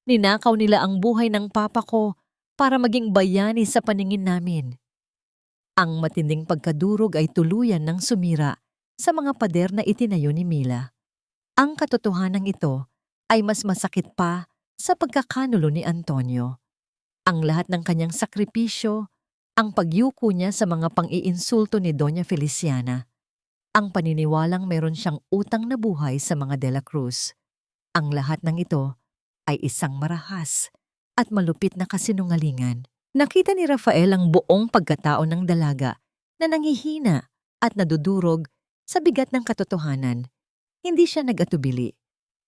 Ninakaw nila ang buhay ng papa ko para maging bayani sa paningin namin. Ang matinding pagkadurog ay tuluyan ng sumira sa mga pader na itinayo ni Mila. Ang katotohanan ito ay mas masakit pa sa pagkakanulo ni Antonio. Ang lahat ng kanyang sakripisyo, ang pagyuko niya sa mga pang-iinsulto ni Doña Feliciana, ang paniniwalang meron siyang utang na buhay sa mga De La Cruz. Ang lahat ng ito ay isang marahas at malupit na kasinungalingan. Nakita ni Rafael ang buong pagkatao ng dalaga na nanghihina at nadudurog sa bigat ng katotohanan. Hindi siya nag-atubili.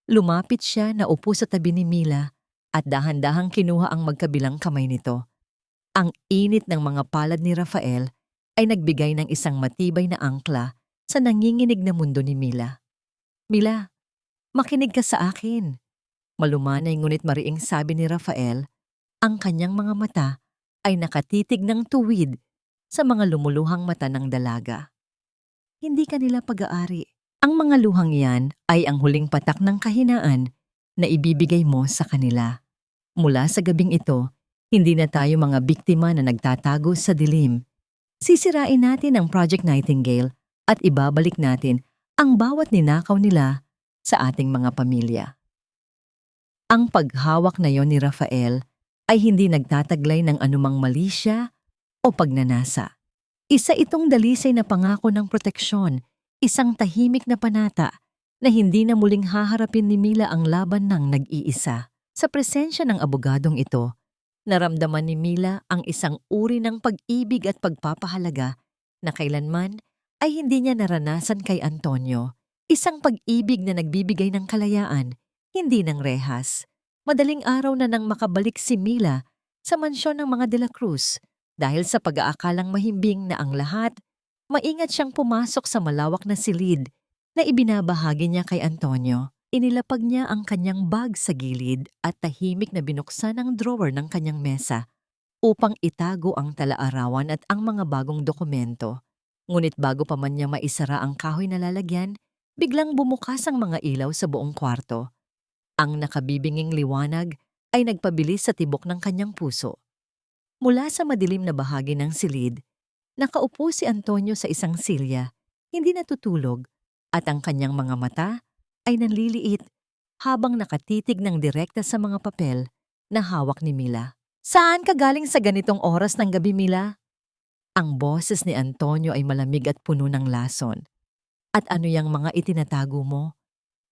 Lumapit siya na upo sa tabi ni Mila at dahan-dahang kinuha ang magkabilang kamay nito. Ang init ng mga palad ni Rafael ay nagbigay ng isang matibay na angkla sa nanginginig na mundo ni Mila. Mila, makinig ka sa akin. Malumanay ngunit mariing sabi ni Rafael, ang kanyang mga mata ay nakatitig ng tuwid sa mga lumuluhang mata ng dalaga. Hindi kanila pag-aari. Ang mga luhang yan ay ang huling patak ng kahinaan na ibibigay mo sa kanila. Mula sa gabing ito, hindi na tayo mga biktima na nagtatago sa dilim. Sisirain natin ang Project Nightingale at ibabalik natin ang bawat ninakaw nila sa ating mga pamilya. Ang paghawak na yon ni Rafael ay hindi nagtataglay ng anumang malisya o pagnanasa. Isa itong dalisay na pangako ng proteksyon, isang tahimik na panata na hindi na muling haharapin ni Mila ang laban ng nag-iisa. Sa presensya ng abogadong ito, naramdaman ni Mila ang isang uri ng pag-ibig at pagpapahalaga na kailanman ay hindi niya naranasan kay Antonio. Isang pag-ibig na nagbibigay ng kalayaan, hindi ng rehas. Madaling araw na nang makabalik si Mila sa mansyon ng mga De La Cruz dahil sa pag-aakalang mahimbing na ang lahat, maingat siyang pumasok sa malawak na silid na ibinabahagi niya kay Antonio. Inilapag niya ang kanyang bag sa gilid at tahimik na binuksan ang drawer ng kanyang mesa upang itago ang talaarawan at ang mga bagong dokumento. Ngunit bago pa man niya maisara ang kahoy na lalagyan, biglang bumukas ang mga ilaw sa buong kwarto. Ang nakabibinging liwanag ay nagpabilis sa tibok ng kanyang puso. Mula sa madilim na bahagi ng silid, nakaupo si Antonio sa isang silya, hindi natutulog, at ang kanyang mga mata ay nanliliit habang nakatitig ng direkta sa mga papel na hawak ni Mila. Saan ka galing sa ganitong oras ng gabi, Mila? Ang boses ni Antonio ay malamig at puno ng lason. At ano yang mga itinatago mo?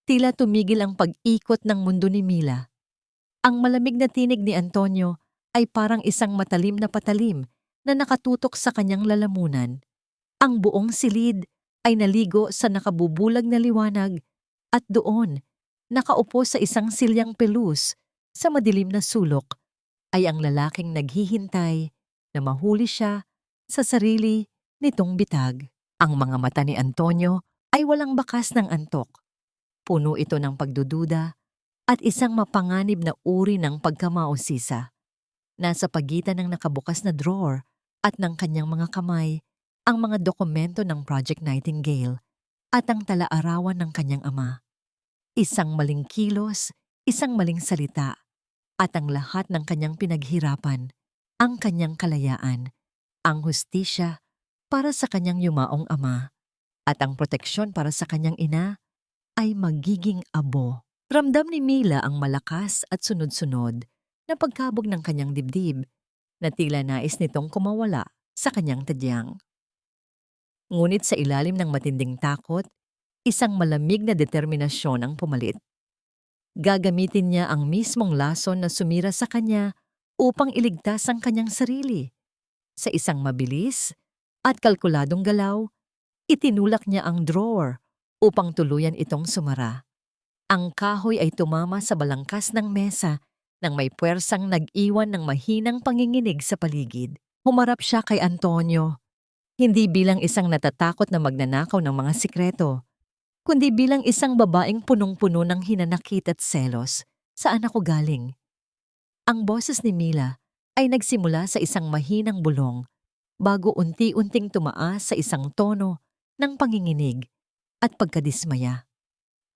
Tila tumigil ang pag-ikot ng mundo ni Mila. Ang malamig na tinig ni Antonio ay parang isang matalim na patalim na nakatutok sa kanyang lalamunan. Ang buong silid ay naligo sa nakabubulag na liwanag at doon, nakaupo sa isang silyang pelus sa madilim na sulok, ay ang lalaking naghihintay na mahuli siya sa sarili nitong bitag. Ang mga mata ni Antonio ay walang bakas ng antok. Puno ito ng pagdududa at isang mapanganib na uri ng pagkamausisa. Nasa pagitan ng nakabukas na drawer at ng kanyang mga kamay ang mga dokumento ng Project Nightingale at ang talaarawan ng kanyang ama. Isang maling kilos, isang maling salita, at ang lahat ng kanyang pinaghirapan, ang kanyang kalayaan, ang hustisya para sa kanyang yumaong ama, at ang proteksyon para sa kanyang ina, ay magiging abo. Ramdam ni Mila ang malakas at sunod-sunod na pagkabog ng kanyang dibdib na tila nais nitong kumawala sa kanyang tadyang. Ngunit sa ilalim ng matinding takot, isang malamig na determinasyon ang pumalit. Gagamitin niya ang mismong lason na sumira sa kanya upang iligtas ang kanyang sarili. Sa isang mabilis at kalkuladong galaw, itinulak niya ang drawer upang tuluyan itong sumara. Ang kahoy ay tumama sa balangkas ng mesa nang may puwersang nag-iwan ng mahinang panginginig sa paligid. Humarap siya kay Antonio, hindi bilang isang natatakot na magnanakaw ng mga sikreto, kundi bilang isang babaeng punong-puno ng hinanakit at selos. Saan ako galing? Ang boses ni Mila ay nagsimula sa isang mahinang bulong bago unti-unting tumaas sa isang tono ng panginginig at pagkadismaya.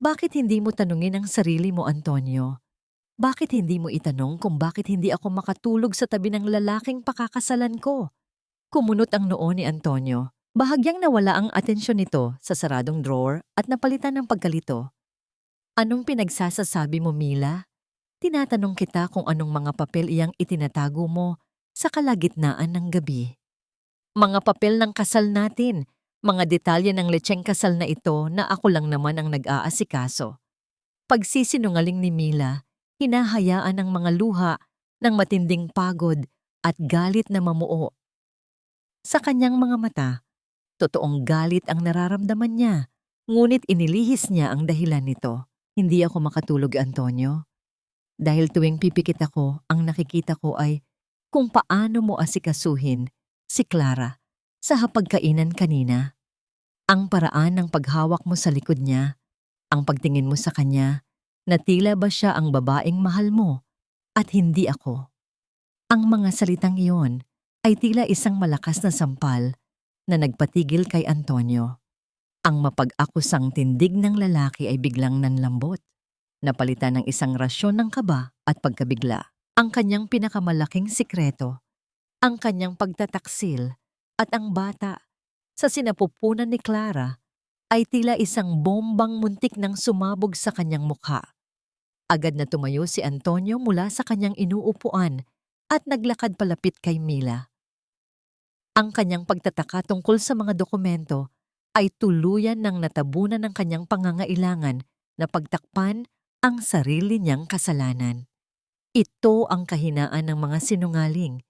Bakit hindi mo tanungin ang sarili mo, Antonio? Bakit hindi mo itanong kung bakit hindi ako makatulog sa tabi ng lalaking pakakasalan ko? Kumunot ang noo ni Antonio. Bahagyang nawala ang atensyon nito sa saradong drawer at napalitan ng pagkalito. Anong pinagsasasabi mo, Mila? Tinatanong kita kung anong mga papel iyang itinatago mo sa kalagitnaan ng gabi. Mga papel ng kasal natin, mga detalye ng letseng kasal na ito na ako lang naman ang nag-aasikaso. Pagsisinungaling ni Mila, hinahayaan ang mga luha ng matinding pagod at galit na mamuo. Sa kanyang mga mata, totoong galit ang nararamdaman niya, ngunit inilihis niya ang dahilan nito. Hindi ako makatulog, Antonio. Dahil tuwing pipikit ako, ang nakikita ko ay kung paano mo asikasuhin si Clara sa hapagkainan kanina. Ang paraan ng paghawak mo sa likod niya, ang pagtingin mo sa kanya, na tila ba siya ang babaeng mahal mo at hindi ako. Ang mga salitang iyon ay tila isang malakas na sampal na nagpatigil kay Antonio. Ang mapag-akusang tindig ng lalaki ay biglang nanlambot, napalitan ng isang rasyon ng kaba at pagkabigla. Ang kanyang pinakamalaking sikreto, ang kanyang pagtataksil at ang bata sa sinapupunan ni Clara ay tila isang bombang muntik nang sumabog sa kanyang mukha. Agad na tumayo si Antonio mula sa kanyang inuupuan at naglakad palapit kay Mila. Ang kanyang pagtataka tungkol sa mga dokumento ay tuluyan ng natabunan ng kanyang pangangailangan na pagtakpan ang sarili niyang kasalanan. Ito ang kahinaan ng mga sinungaling.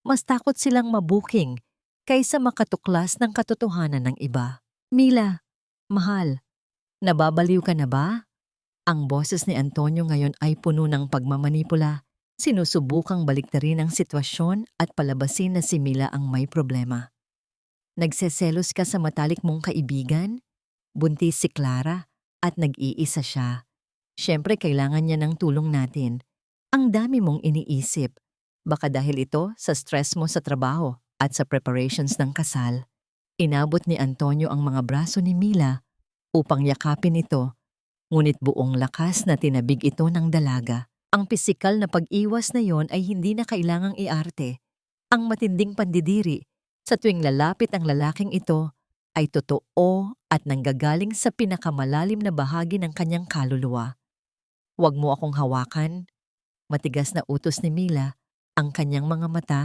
Mas takot silang mabuking kaysa makatuklas ng katotohanan ng iba. Mila, mahal, nababaliw ka na ba? Ang boses ni Antonio ngayon ay puno ng pagmamanipula. Sinusubukang baliktarin ang sitwasyon at palabasin na si Mila ang may problema. Nagseselos ka sa matalik mong kaibigan? Buntis si Clara at nag-iisa siya. Siyempre kailangan niya ng tulong natin. Ang dami mong iniisip. Baka dahil ito sa stress mo sa trabaho at sa preparations ng kasal. Inabot ni Antonio ang mga braso ni Mila upang yakapin ito, ngunit buong lakas na tinabig ito ng dalaga. Ang pisikal na pag-iwas na yon ay hindi na kailangang iarte. Ang matinding pandidiri sa tuwing lalapit ang lalaking ito ay totoo at nanggagaling sa pinakamalalim na bahagi ng kanyang kaluluwa. Huwag mo akong hawakan. Matigas na utos ni Mila, ang kanyang mga mata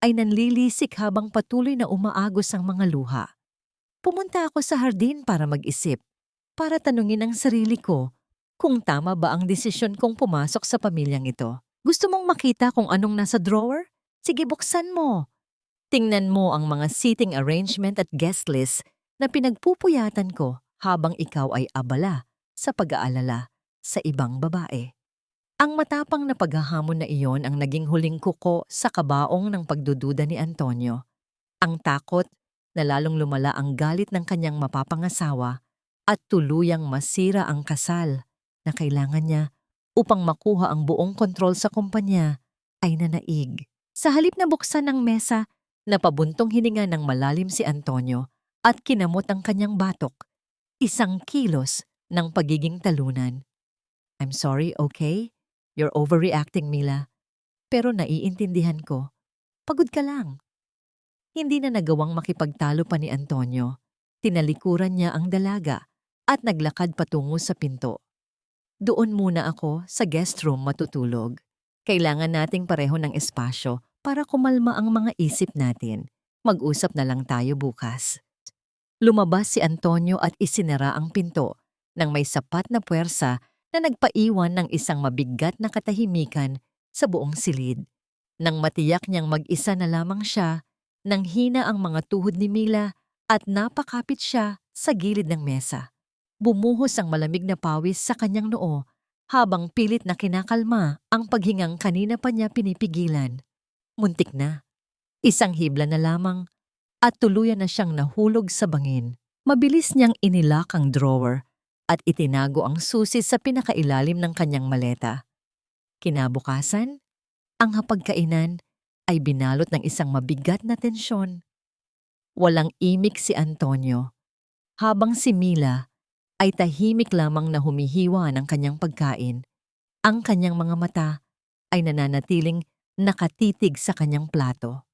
ay nanlilisik habang patuloy na umaagos ang mga luha. Pumunta ako sa hardin para mag-isip, para tanungin ang sarili ko kung tama ba ang desisyon kong pumasok sa pamilyang ito. Gusto mong makita kung anong nasa drawer? Sige, buksan mo. Tingnan mo ang mga seating arrangement at guest list na pinagpupuyatan ko habang ikaw ay abala sa pag-aalala sa ibang babae. Ang matapang na paghahamon na iyon ang naging huling kuko sa kabaong ng pagdududa ni Antonio. Ang takot na lalong lumala ang galit ng kanyang mapapangasawa at tuluyang masira ang kasal na kailangan niya upang makuha ang buong kontrol sa kumpanya ay nanaig. Sa halip na buksan ng mesa, napabuntong hininga ng malalim si Antonio at kinamot ang kanyang batok, isang kilos ng pagiging talunan. I'm sorry, okay? You're overreacting, Mila. Pero naiintindihan ko. Pagod ka lang. Hindi na nagawang makipagtalo pa ni Antonio. Tinalikuran niya ang dalaga at naglakad patungo sa pinto. Doon muna ako sa guest room matutulog. Kailangan nating pareho ng espasyo para kumalma ang mga isip natin. Mag-usap na lang tayo bukas. Lumabas si Antonio at isinara ang pinto nang may sapat na puwersa na nagpaiwan ng isang mabigat na katahimikan sa buong silid. Nang matiyak niyang mag-isa na lamang siya, nang hina ang mga tuhod ni Mila at napakapit siya sa gilid ng mesa. Bumuhos ang malamig na pawis sa kanyang noo habang pilit na kinakalma ang paghingang kanina pa niya pinipigilan. Muntik na. Isang hibla na lamang at tuluyan na siyang nahulog sa bangin. Mabilis niyang inilak ang drawer at itinago ang susi sa pinakailalim ng kanyang maleta. Kinabukasan, ang hapagkainan ay binalot ng isang mabigat na tensyon. Walang imik si Antonio, habang si Mila ay tahimik lamang na humihiwa ng kanyang pagkain. Ang kanyang mga mata ay nananatiling nakatitig sa kanyang plato.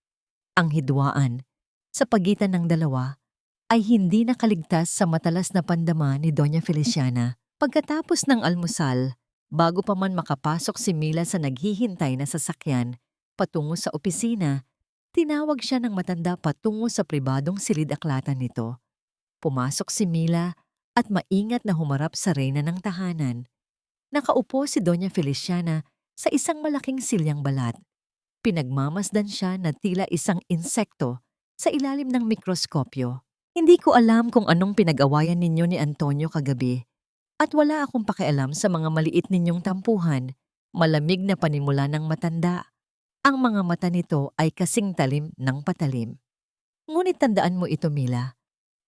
Ang hidwaan sa pagitan ng dalawa ay hindi nakaligtas sa matalas na pandama ni Doña Feliciana. Pagkatapos ng almusal, bago pa man makapasok si Mila sa naghihintay na sasakyan patungo sa opisina, tinawag siya ng matanda patungo sa pribadong silid-aklatan nito. Pumasok si Mila at maingat na humarap sa reyna ng tahanan. Nakaupo si Doña Feliciana sa isang malaking silyang balat. Pinagmamasdan siya na tila isang insekto sa ilalim ng mikroskopyo. Hindi ko alam kung anong pinag-awayan ninyo ni Antonio kagabi at wala akong pakialam sa mga maliit ninyong tampuhan. Malamig na panimula ng matanda. Ang mga mata nito ay kasing talim ng patalim. Ngunit tandaan mo ito, Mila.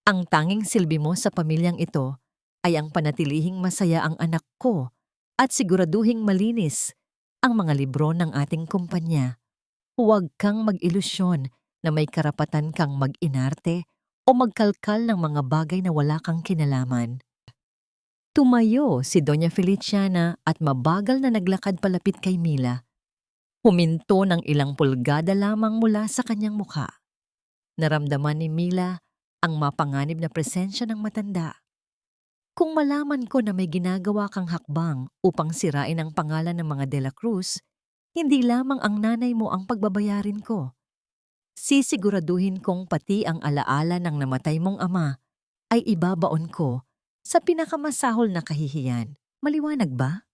Ang tanging silbi mo sa pamilyang ito ay ang panatilihing masaya ang anak ko at siguraduhing malinis ang mga libro ng ating kumpanya. Huwag kang mag-ilusyon na may karapatan kang mag-inarte o magkalkal ng mga bagay na wala kang kinalaman. Tumayo si Doña Feliciana at mabagal na naglakad palapit kay Mila. Huminto ng ilang pulgada lamang mula sa kanyang mukha. Naramdaman ni Mila ang mapanganib na presensya ng matanda. Kung malaman ko na may ginagawa kang hakbang upang sirain ang pangalan ng mga De la Cruz, hindi lamang ang nanay mo ang pagbabayarin ko. Sisiguraduhin kong pati ang alaala ng namatay mong ama ay ibabaon ko sa pinakamasahol na kahihiyan. Maliwanag ba?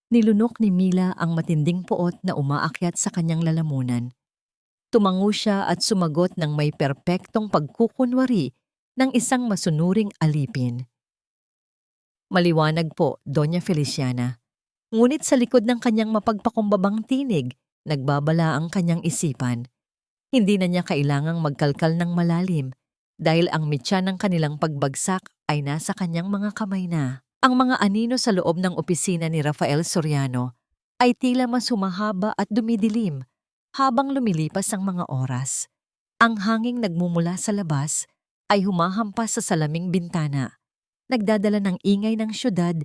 Nilunok ni Mila ang matinding puot na umaakyat sa kanyang lalamunan. Tumango siya at sumagot ng may perpektong pagkukunwari ng isang masunuring alipin. Maliwanag po, Doña Feliciana. Ngunit sa likod ng kanyang mapagpakumbabang tinig, nagbabala ang kanyang isipan. Hindi na niya kailangang magkalkal ng malalim dahil ang mitya ng kanilang pagbagsak ay nasa kanyang mga kamay na. Ang mga anino sa loob ng opisina ni Rafael Soriano ay tila mas humahaba at dumidilim habang lumilipas ang mga oras. Ang hanging nagmumula sa labas ay humahampas sa salaming bintana, nagdadala ng ingay ng syudad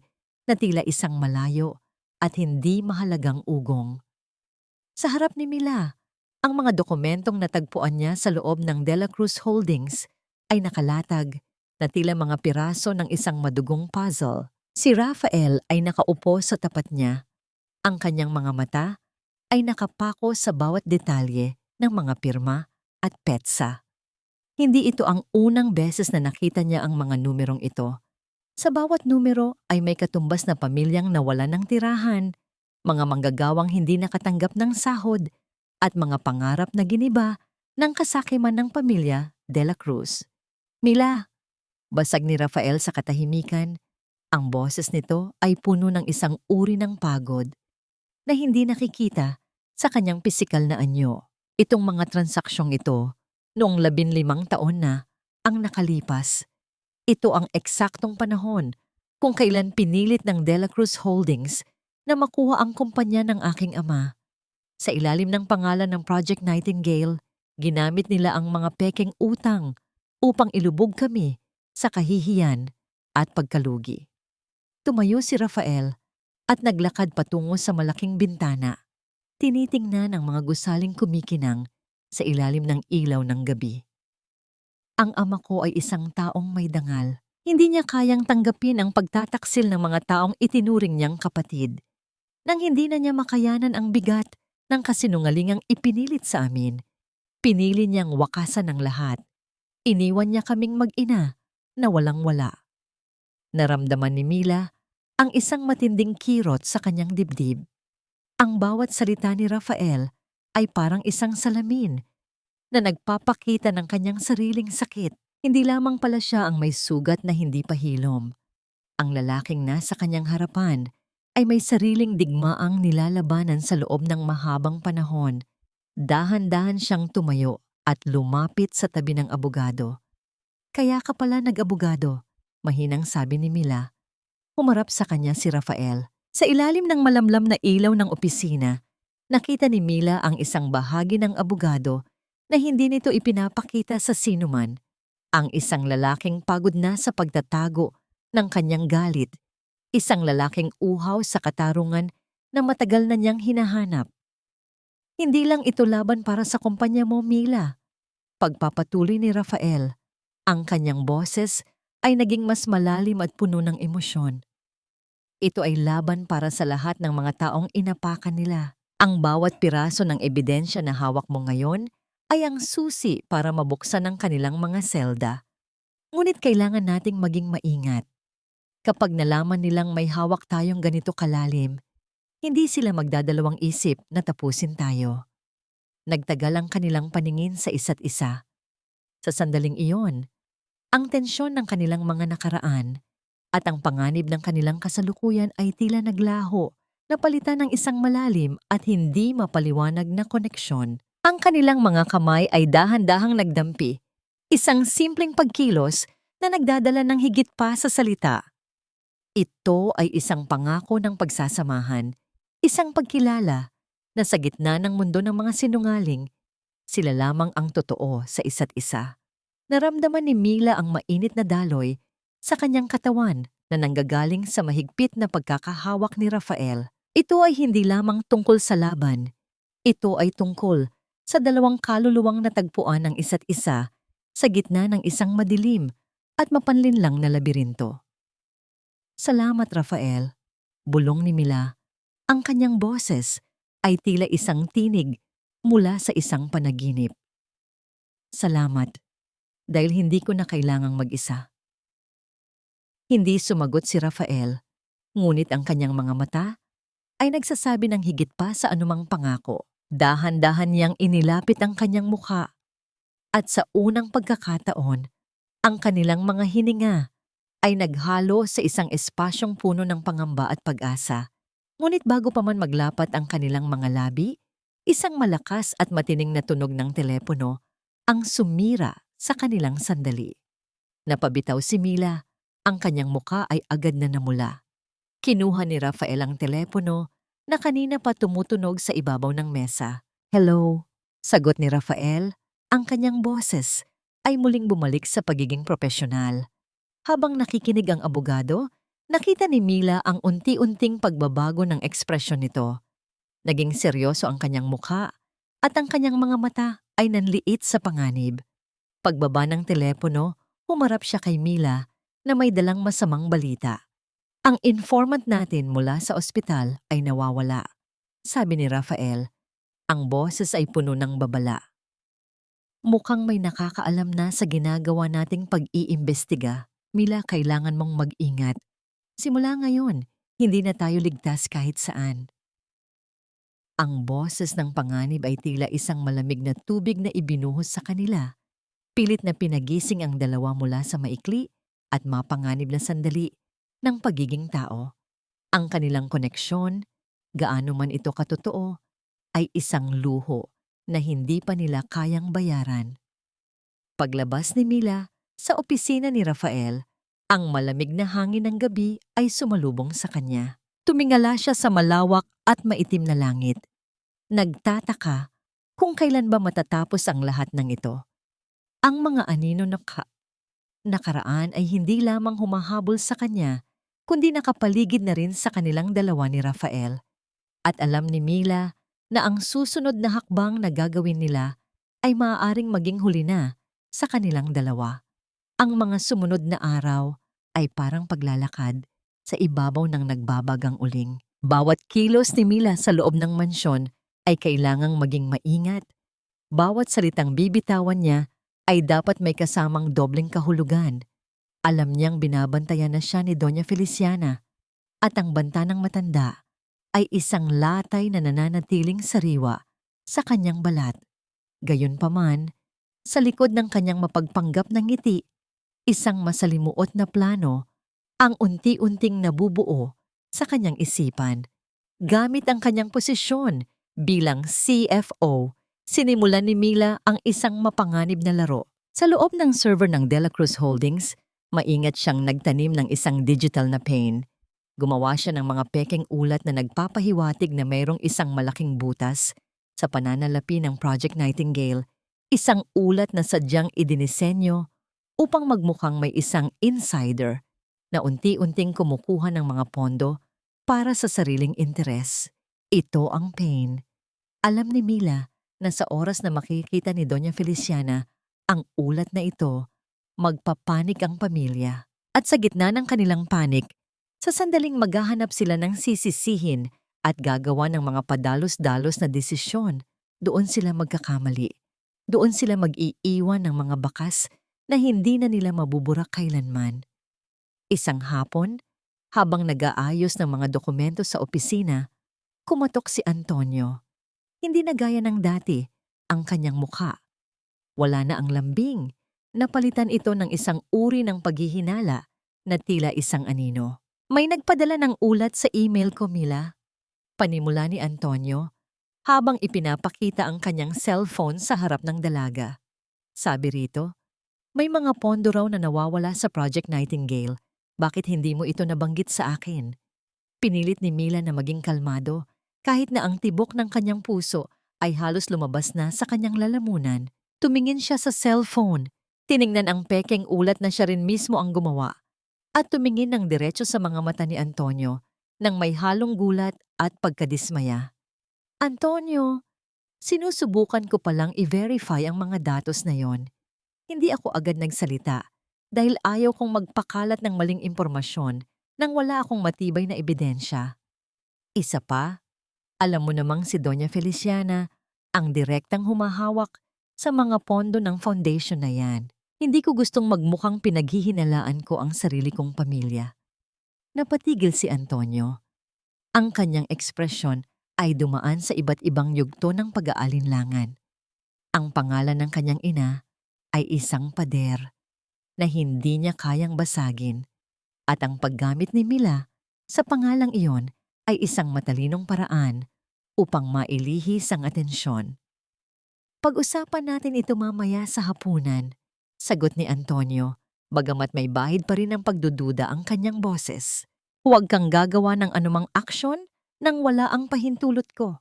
na tila isang malayo at hindi mahalagang ugong. Sa harap ni Mila, ang mga dokumentong natagpuan niya sa loob ng De La Cruz Holdings ay nakalatag na tila mga piraso ng isang madugong puzzle. Si Rafael ay nakaupo sa tapat niya. Ang kanyang mga mata ay nakapako sa bawat detalye ng mga pirma at petsa. Hindi ito ang unang beses na nakita niya ang mga numerong ito. Sa bawat numero ay may katumbas na pamilyang nawalan ng tirahan, mga manggagawang hindi nakatanggap ng sahod, at mga pangarap na giniba ng kasakiman ng pamilya De La Cruz. Mila, basag ni Rafael sa katahimikan, ang boses nito ay puno ng isang uri ng pagod na hindi nakikita sa kanyang pisikal na anyo. Itong mga transaksyong ito, noong 15 taon na ang nakalipas. Ito ang eksaktong panahon kung kailan pinilit ng De La Cruz Holdings na makuha ang kumpanya ng aking ama. Sa ilalim ng pangalan ng Project Nightingale, ginamit nila ang mga pekeng utang upang ilubog kami sa kahihiyan at pagkalugi. Tumayo si Rafael at naglakad patungo sa malaking bintana. Tinitingnan ang mga gusaling kumikinang sa ilalim ng ilaw ng gabi. Ang ama ko ay isang taong may dangal. Hindi niya kayang tanggapin ang pagtataksil ng mga taong itinuring niyang kapatid. Nang hindi na niya makayanan ang bigat ng kasinungalingang ipinilit sa amin, Pinili niyang wakasan ang lahat. Iniwan niya kaming mag-ina na walang-wala. Naramdaman ni Mila ang isang matinding kirot sa kanyang dibdib. Ang bawat salita ni Rafael ay parang isang salamin na nagpapakita ng kanyang sariling sakit. Hindi lamang pala siya ang may sugat na hindi pahilom. Ang lalaking nasa kanyang harapan ay may sariling digmaang nilalabanan sa loob ng mahabang panahon. Dahan-dahan siyang tumayo at lumapit sa tabi ng abogado. "Kaya ka pala nag-abogado," mahinang sabi ni Mila. Humarap sa kanya si Rafael. Sa ilalim ng malamlam na ilaw ng opisina, nakita ni Mila ang isang bahagi ng abogado na hindi nito ipinapakita sa sinuman. Ang isang lalaking pagod na sa pagtatago ng kanyang galit. Isang lalaking uhaw sa katarungan na matagal na niyang hinahanap. "Hindi lang ito laban para sa kumpanya mo, Mila." Pagpapatuloy ni Rafael, ang kanyang boses ay naging mas malalim at puno ng emosyon. "Ito ay laban para sa lahat ng mga taong inapakan nila. Ang bawat piraso ng ebidensya na hawak mo ngayon ay ang susi para mabuksan ang kanilang mga selda. Ngunit kailangan nating maging maingat. Kapag nalaman nilang may hawak tayong ganito kalalim, hindi sila magdadalawang isip na tapusin tayo." Nagtagal ang kanilang paningin sa isa't isa. Sa sandaling iyon, ang tensyon ng kanilang mga nakaraan at ang panganib ng kanilang kasalukuyan ay tila naglaho, napalitan ng isang malalim at hindi mapaliwanag na koneksyon. Ang kanilang mga kamay ay dahan-dahang nagdampi, isang simpleng pagkilos na nagdadala ng higit pa sa salita. Ito ay isang pangako ng pagsasamahan, isang pagkilala na sa gitna ng mundo ng mga sinungaling, sila lamang ang totoo sa isa't isa. Naramdaman ni Mila ang mainit na daloy sa kanyang katawan na nanggagaling sa mahigpit na pagkakahawak ni Rafael. Ito ay hindi lamang tungkol sa laban. Ito ay tungkol sa dalawang kaluluwang natagpuan ng isa't isa sa gitna ng isang madilim at mapanlinlang na labirinto. "Salamat, Rafael," bulong ni Mila. Ang kanyang boses ay tila isang tinig mula sa isang panaginip. "Salamat, dahil hindi ko na kailangang mag-isa." Hindi sumagot si Rafael, ngunit ang kanyang mga mata ay nagsasabi ng higit pa sa anumang pangako. Dahan-dahan niyang inilapit ang kanyang mukha at sa unang pagkakataon, ang kanilang mga hininga ay naghalo sa isang espasyong puno ng pangamba at pag-asa. Ngunit bago pa man maglapat ang kanilang mga labi, isang malakas at matining na tunog ng telepono ang sumira sa kanilang sandali. Napabitaw si Mila, ang kanyang muka ay agad na namula. Kinuha ni Rafael ang telepono na kanina pa tumutunog sa ibabaw ng mesa. "Hello," sagot ni Rafael. Ang kanyang boses ay muling bumalik sa pagiging propesyonal. Habang nakikinig ang abogado, nakita ni Mila ang unti-unting pagbabago ng ekspresyon nito. Naging seryoso ang kanyang mukha at ang kanyang mga mata ay nanliit sa panganib. Pagbaba ng telepono, humarap siya kay Mila na may dalang masamang balita. "Ang informant natin mula sa ospital ay nawawala," sabi ni Rafael. Ang boses ay puno ng babala. "Mukhang may nakakaalam na sa ginagawa nating pag-iimbestiga. Mila, kailangan mong mag-ingat. Simula ngayon, hindi na tayo ligtas kahit saan." Ang boses ng panganib ay tila isang malamig na tubig na ibinuhos sa kanila. Pilit na pinagising ang dalawa mula sa maikli at mapanganib na sandali ng pagiging tao. Ang kanilang koneksyon, gaano man ito katotoo, ay isang luho na hindi pa nila kayang bayaran. Paglabas ni Mila sa opisina ni Rafael, ang malamig na hangin ng gabi ay sumalubong sa kanya. Tumingala siya sa malawak at maitim na langit. Nagtataka kung kailan ba matatapos ang lahat ng ito. Ang mga anino nakaraan ay hindi lamang humahabol sa kanya, kundi nakapaligid na rin sa kanilang dalawa ni Rafael. At alam ni Mila na ang susunod na hakbang na gagawin nila ay maaaring maging huli na sa kanilang dalawa. Ang mga sumunod na araw ay parang paglalakad sa ibabaw ng nagbabagang uling. Bawat kilos ni Mila sa loob ng mansyon ay kailangang maging maingat Bawat salitang bibitawan niya ay dapat may kasamang dobleng kahulugan. Alam niyang binabantayan na siya ni Doña Feliciana at ang banta ng matanda ay isang latay na nananatiling sariwa sa kanyang balat. Gayunpaman, sa likod ng kanyang mapagpanggap na ngiti, isang masalimuot na plano ang unti-unting nabubuo sa kanyang isipan. Gamit ang kanyang posisyon bilang CFO, sinimulan ni Mila ang isang mapanganib na laro. Sa loob ng server ng Dela Cruz Holdings, maingat siyang nagtanim ng isang digital na pane. Gumawa siya ng mga pekeng ulat na nagpapahiwatig na mayroong isang malaking butas sa pananalapi ng Project Nightingale, isang ulat na sadyang idinisenyo upang magmukhang may isang insider na unti-unting kumukuha ng mga pondo para sa sariling interes. Ito ang pain. Alam ni Mila na sa oras na makikita ni Doña Feliciana ang ulat na ito, magpapanik ang pamilya. At sa gitna ng kanilang panik, sa sandaling maghahanap sila ng sisisihin at gagawa ng mga padalos-dalos na desisyon, doon sila magkakamali. Doon sila mag-iiwan ng mga bakas na hindi na nila mabuburak kailanman. Isang hapon, habang nag-aayos ng mga dokumento sa opisina, kumatok si Antonio. Hindi na gaya ng dati ang kanyang mukha. Wala na ang lambing. Napalitan ito ng isang uri ng paghihinala na tila isang anino. May nagpadala ng ulat sa email ko, Mila. Panimula ni Antonio habang ipinapakita ang kanyang cellphone sa harap ng dalaga. Sabi rito, may mga pondo raw na nawawala sa Project Nightingale. Bakit hindi mo ito nabanggit sa akin? Pinilit ni Mila na maging kalmado kahit na ang tibok ng kanyang puso ay halos lumabas na sa kanyang lalamunan. Tumingin siya sa cellphone, tiningnan ang pekeng ulat na siya rin mismo ang gumawa at tumingin ng diretso sa mga mata ni Antonio nang may halong gulat at pagkadismaya. Antonio, sinusubukan ko palang i-verify ang mga datos na yon. Hindi ako agad nagsalita dahil ayaw kong magpakalat ng maling impormasyon nang wala akong matibay na ebidensya. Isa pa, alam mo namang si Doña Feliciana ang direktang humahawak sa mga pondo ng foundation na yan. Hindi ko gustong magmukhang pinaghihinalaan ko ang sarili kong pamilya. Napatigil si Antonio. Ang kanyang ekspresyon ay dumaan sa iba't ibang yugto ng pag-aalinlangan. Ang pangalan ng kanyang ina ay isang pader na hindi niya kayang basagin at ang paggamit ni Mila sa pangalang iyon ay isang matalinong paraan upang mailihis ang atensyon. Pag-usapan natin ito mamaya sa hapunan, sagot ni Antonio, bagamat may bahid pa rin ang pagdududa ang kanyang boses. Huwag kang gagawa ng anumang aksyon nang wala ang pahintulot ko.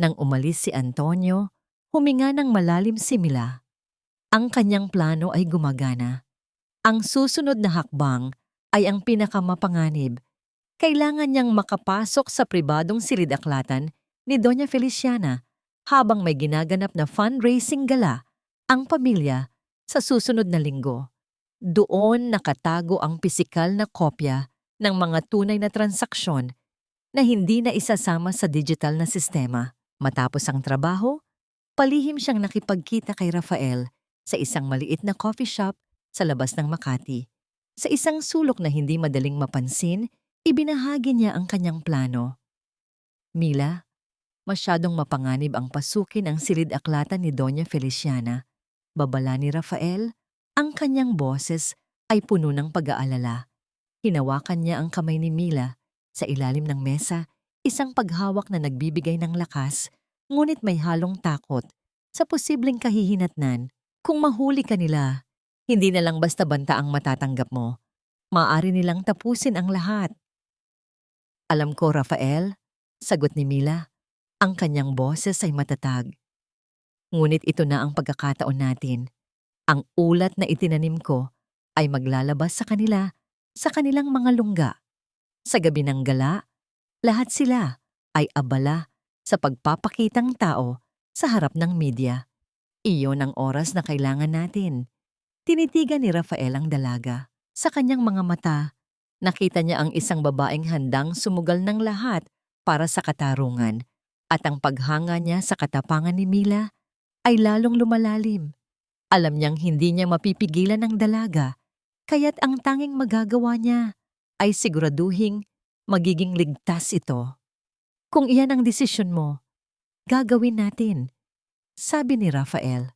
Nang umalis si Antonio, huminga ng malalim si Mila. Ang kanyang plano ay gumagana. Ang susunod na hakbang ay ang pinakamapanganib. Kailangan niyang makapasok sa pribadong silid-aklatan ni Doña Feliciana habang may ginaganap na fundraising gala ang pamilya sa susunod na linggo. Doon nakatago ang pisikal na kopya ng mga tunay na transaksyon na hindi na isasama sa digital na sistema. Matapos ang trabaho, palihim siyang nakipagkita kay Rafael sa isang maliit na coffee shop sa labas ng Makati. Sa isang sulok na hindi madaling mapansin, ibinahagi niya ang kanyang plano. Mila, masyadong mapanganib ang pasukin ang silid-aklatan ni Doña Feliciana. Babala ni Rafael, ang kanyang boses ay puno ng pag-aalala. Hinawakan niya ang kamay ni Mila sa ilalim ng mesa, isang paghawak na nagbibigay ng lakas, ngunit may halong takot sa posibleng kahihinatnan. Kung mahuli ka nila, hindi na lang basta banta ang matatanggap mo. Maaari nilang tapusin ang lahat. Alam ko, Rafael, sagot ni Mila. Ang kanyang boses ay matatag. Ngunit ito na ang pagkakataon natin. Ang ulat na itinanim ko ay maglalabas sa kanila, sa kanilang mga lungga. Sa gabi ng gala, lahat sila ay abala sa pagpapakitang tao sa harap ng media. Iyon ang oras na kailangan natin. Tinitigan ni Rafael ang dalaga. Sa kanyang mga mata, nakita niya ang isang babaeng handang sumugal ng lahat para sa katarungan at ang paghanga niya sa katapangan ni Mila ay lalong lumalalim. Alam niyang hindi niya mapipigilan ng dalaga, kaya't ang tanging magagawa niya ay siguraduhing magiging ligtas ito. Kung iyan ang desisyon mo, gagawin natin, sabi ni Rafael.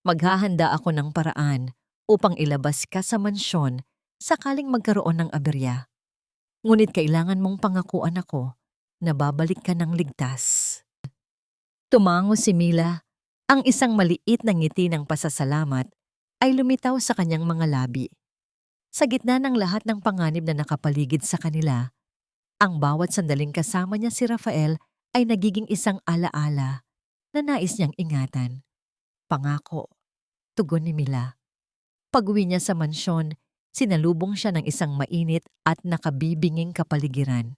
Maghahanda ako ng paraan upang ilabas ka sa mansyon sakaling magkaroon ng aberya. Ngunit kailangan mong pangakuan ako na babalik ka ng ligtas. Tumango si Mila. Ang isang maliit na ngiti ng pasasalamat ay lumitaw sa kanyang mga labi. Sa gitna ng lahat ng panganib na nakapaligid sa kanila, ang bawat sandaling kasama niya si Rafael ay nagiging isang alaala na nais niyang ingatan. Pangako, tugon ni Mila. Pag-uwi niya sa mansyon, sinalubong siya ng isang mainit at nakabibinging kapaligiran.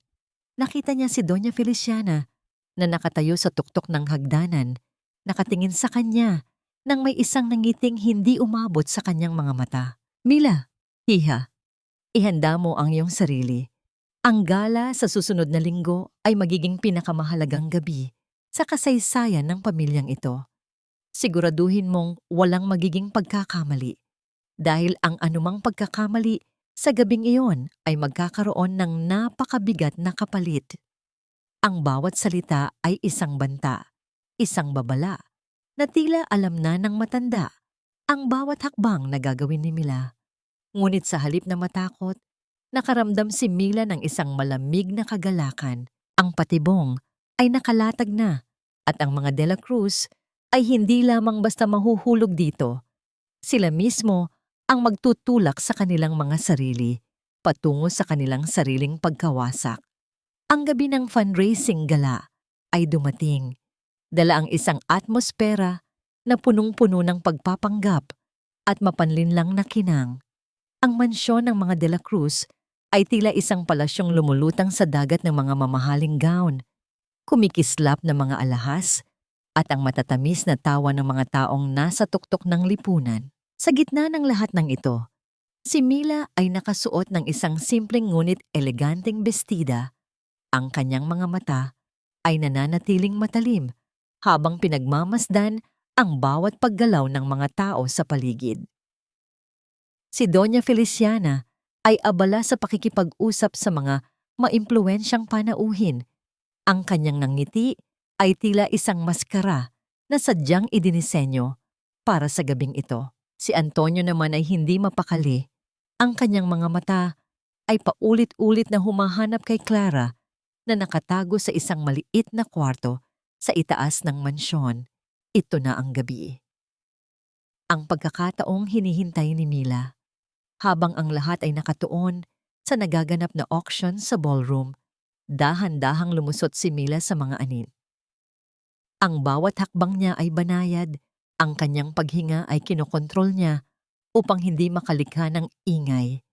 Nakita niya si Doña Feliciana na nakatayo sa tuktok ng hagdanan, nakatingin sa kanya nang may isang nangiting hindi umabot sa kanyang mga mata. Mila, hiha, ihanda mo ang iyong sarili. Ang gala sa susunod na linggo ay magiging pinakamahalagang gabi sa kasaysayan ng pamilyang ito. Siguraduhin mong walang magiging pagkakamali. Dahil ang anumang pagkakamali sa gabing iyon ay magkakaroon ng napakabigat na kapalit. Ang bawat salita ay isang banta, isang babala, na tila alam na ng matanda ang bawat hakbang na gagawin ni Mila. Ngunit sa halip na matakot, nakaramdam si Mila ng isang malamig na kagalakan. Ang patibong ay nakalatag na at ang mga De La Cruz ay hindi lamang basta mahuhulog dito. Sila mismo ang magtutulak sa kanilang mga sarili, patungo sa kanilang sariling pagkawasak. Ang gabi ng fundraising gala ay dumating. Dala ang isang atmosfera na punong-puno ng pagpapanggap at mapanlinlang na kinang. Ang mansyon ng mga De La Cruz ay tila isang palasyong lumulutang sa dagat ng mga mamahaling gown, kumikislap na mga alahas, at ang matatamis na tawa ng mga taong nasa tuktok ng lipunan. Sa gitna ng lahat ng ito, si Mila ay nakasuot ng isang simpleng ngunit eleganteng bestida. Ang kanyang mga mata ay nananatiling matalim habang pinagmamasdan ang bawat paggalaw ng mga tao sa paligid. Si Doña Feliciana ay abala sa pakikipag-usap sa mga maimpluwensyang panauhin. Ang kanyang nangiti ay tila isang maskara na sadyang idinisenyo para sa gabing ito. Si Antonio naman ay hindi mapakali. Ang kanyang mga mata ay paulit-ulit na humahanap kay Clara na nakatago sa isang maliit na kwarto sa itaas ng mansyon. Ito na ang gabi. Ang pagkakataong hinihintay ni Mila. Habang ang lahat ay nakatuon sa nagaganap na auction sa ballroom, dahan-dahang lumusot si Mila sa mga anin. Ang bawat hakbang niya ay banayad. Ang kanyang paghinga ay kinokontrol niya upang hindi makalikha ng ingay.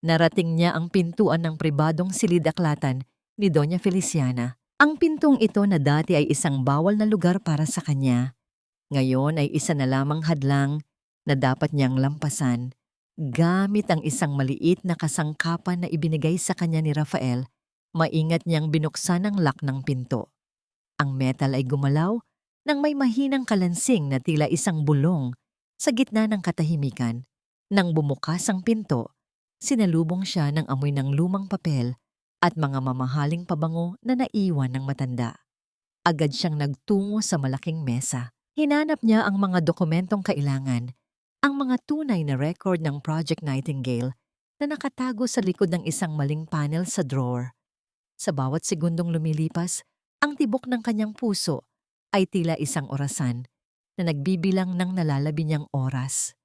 Narating niya ang pintuan ng pribadong silid-aklatan ni Doña Feliciana. Ang pintong ito na dati ay isang bawal na lugar para sa kanya, ngayon ay isa na lamang hadlang na dapat niyang lampasan. Gamit ang isang maliit na kasangkapan na ibinigay sa kanya ni Rafael, maingat niyang binuksan ang lock ng pinto. Ang metal ay gumalaw nang may mahinang kalansing na tila isang bulong sa gitna ng katahimikan. Nang bumukas ang pinto, sinalubong siya ng amoy ng lumang papel at mga mamahaling pabango na naiwan ng matanda. Agad siyang nagtungo sa malaking mesa. Hinanap niya ang mga dokumentong kailangan, ang mga tunay na record ng Project Nightingale na nakatago sa likod ng isang maling panel sa drawer. Sa bawat segundong lumilipas, ang tibok ng kanyang puso ay tila isang orasan na nagbibilang ng nalalabi niyang oras.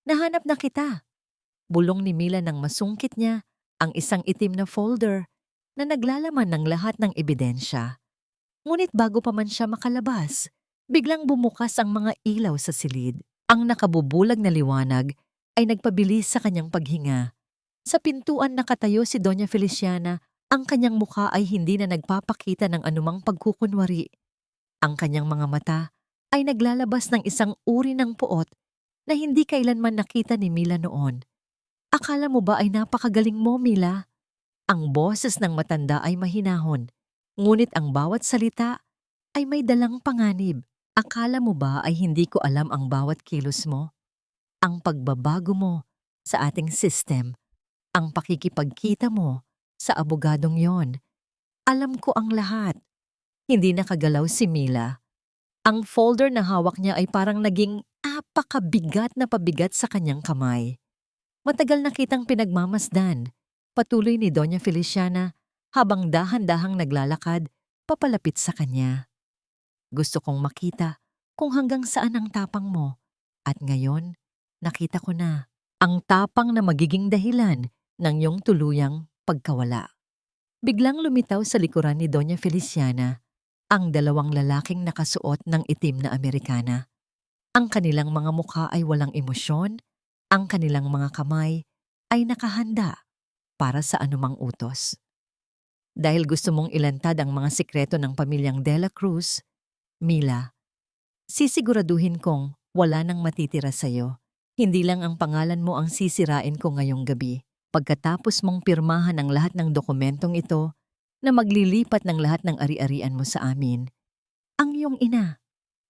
Nahanap na kita! Bulong ni Mila nang masungkit niya ang isang itim na folder na naglalaman ng lahat ng ebidensya. Ngunit bago pa man siya makalabas, biglang bumukas ang mga ilaw sa silid. Ang nakabubulag na liwanag ay nagpabilis sa kanyang paghinga. Sa pintuan nakatayo si Doña Feliciana, ang kanyang mukha ay hindi na nagpapakita ng anumang pagkukunwari. Ang kanyang mga mata ay naglalabas ng isang uri ng puot na hindi kailanman nakita ni Mila noon. Akala mo ba ay napakagaling mo, Mila? Ang boses ng matanda ay mahinahon, ngunit ang bawat salita ay may dalang panganib. Akala mo ba ay hindi ko alam ang bawat kilos mo? Ang pagbabago mo sa ating system, ang pakikipagkita mo sa abogadong yon. Alam ko ang lahat. Hindi nakagalaw si Mila. Ang folder na hawak niya ay parang naging apakabigat na pabigat sa kanyang kamay. Matagal na kitang pinagmamasdan, patuloy ni Doña Feliciana habang dahan-dahang naglalakad papalapit sa kanya. Gusto kong makita kung hanggang saan ang tapang mo at ngayon nakita ko na ang tapang na magiging dahilan ng iyong tuluyang pagkawala. Biglang lumitaw sa likuran ni Doña Feliciana ang dalawang lalaking nakasuot ng itim na Amerikana. Ang kanilang mga mukha ay walang emosyon, ang kanilang mga kamay ay nakahanda para sa anumang utos. Dahil gusto mong ilantad ang mga sikreto ng pamilyang De La Cruz, Mila, sisiguraduhin kong wala nang matitira sa'yo. Hindi lang ang pangalan mo ang sisirain ko ngayong gabi. Pagkatapos mong pirmahan ang lahat ng dokumentong ito na maglilipat ng lahat ng ari-arian mo sa amin, ang iyong ina,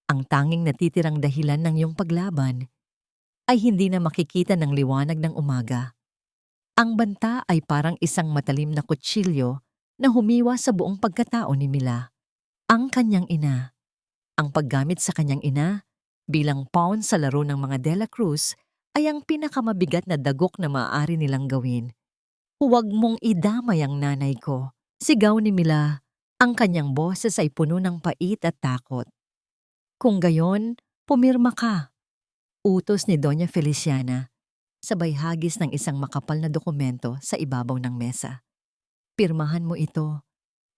ang tanging natitirang dahilan ng iyong paglaban, ay hindi na makikita ng liwanag ng umaga. Ang banta ay parang isang matalim na kutsilyo na humiwa sa buong pagkatao ni Mila. Ang kanyang ina, ang paggamit sa kanyang ina bilang pawn sa laro ng mga De La Cruz ay ang pinakamabigat na dagok na maaari nilang gawin. Huwag mong idamay ang nanay ko, sigaw ni Mila. Ang kanyang boses ay puno ng pait at takot. Kung gayon, pumirma ka, utos ni Doña Feliciana, sabay hagis ng isang makapal na dokumento sa ibabaw ng mesa. Pirmahan mo ito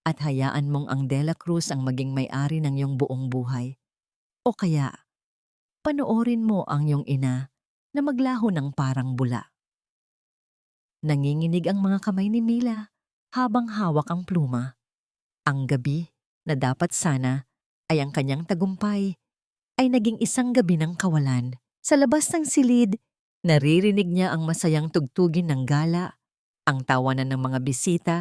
at hayaan mong ang De La Cruz ang maging may-ari ng iyong buong buhay. O kaya, panoorin mo ang iyong ina na maglaho ng parang bula. Nanginginig ang mga kamay ni Mila habang hawak ang pluma. Ang gabi na dapat sana ay ang kanyang tagumpay ay naging isang gabi ng kawalan. Sa labas ng silid, naririnig niya ang masayang tugtugin ng gala, ang tawanan ng mga bisita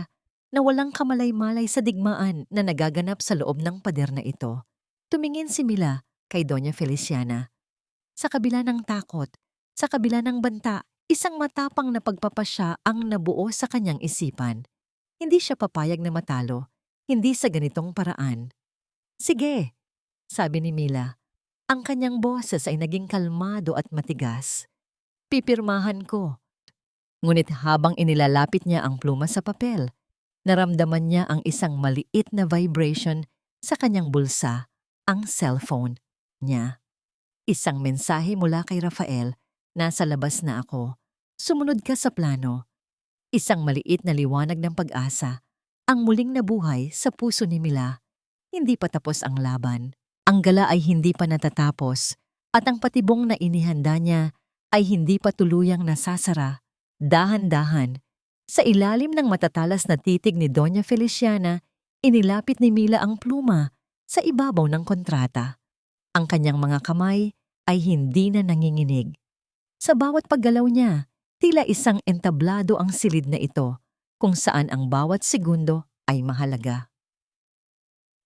na walang kamalay-malay sa digmaan na nagaganap sa loob ng pader na ito. Tumingin si Mila kay Doña Feliciana. Sa kabila ng takot, sa kabila ng banta, isang matapang na pagpapasya ang nabuo sa kanyang isipan. Hindi siya papayag na matalo, hindi sa ganitong paraan. Sige, sabi ni Mila. Ang kanyang boses ay naging kalmado at matigas. Pipirmahan ko. Ngunit habang inilalapit niya ang pluma sa papel, naramdaman niya ang isang maliit na vibration sa kanyang bulsa, ang cellphone niya. Isang mensahe mula kay Rafael, nasa labas na ako. Sumunod ka sa plano. Isang maliit na liwanag ng pag-asa, ang muling nabuhay sa puso ni Mila. Hindi pa tapos ang laban. Ang gala ay hindi pa natatapos at ang patibong na inihanda niya ay hindi pa tuluyang nasasara. Dahan-dahan, sa ilalim ng matatalas na titig ni Doña Feliciana, inilapit ni Mila ang pluma sa ibabaw ng kontrata. Ang kanyang mga kamay ay hindi na nanginginig. Sa bawat paggalaw niya, tila isang entablado ang silid na ito, kung saan ang bawat segundo ay mahalaga.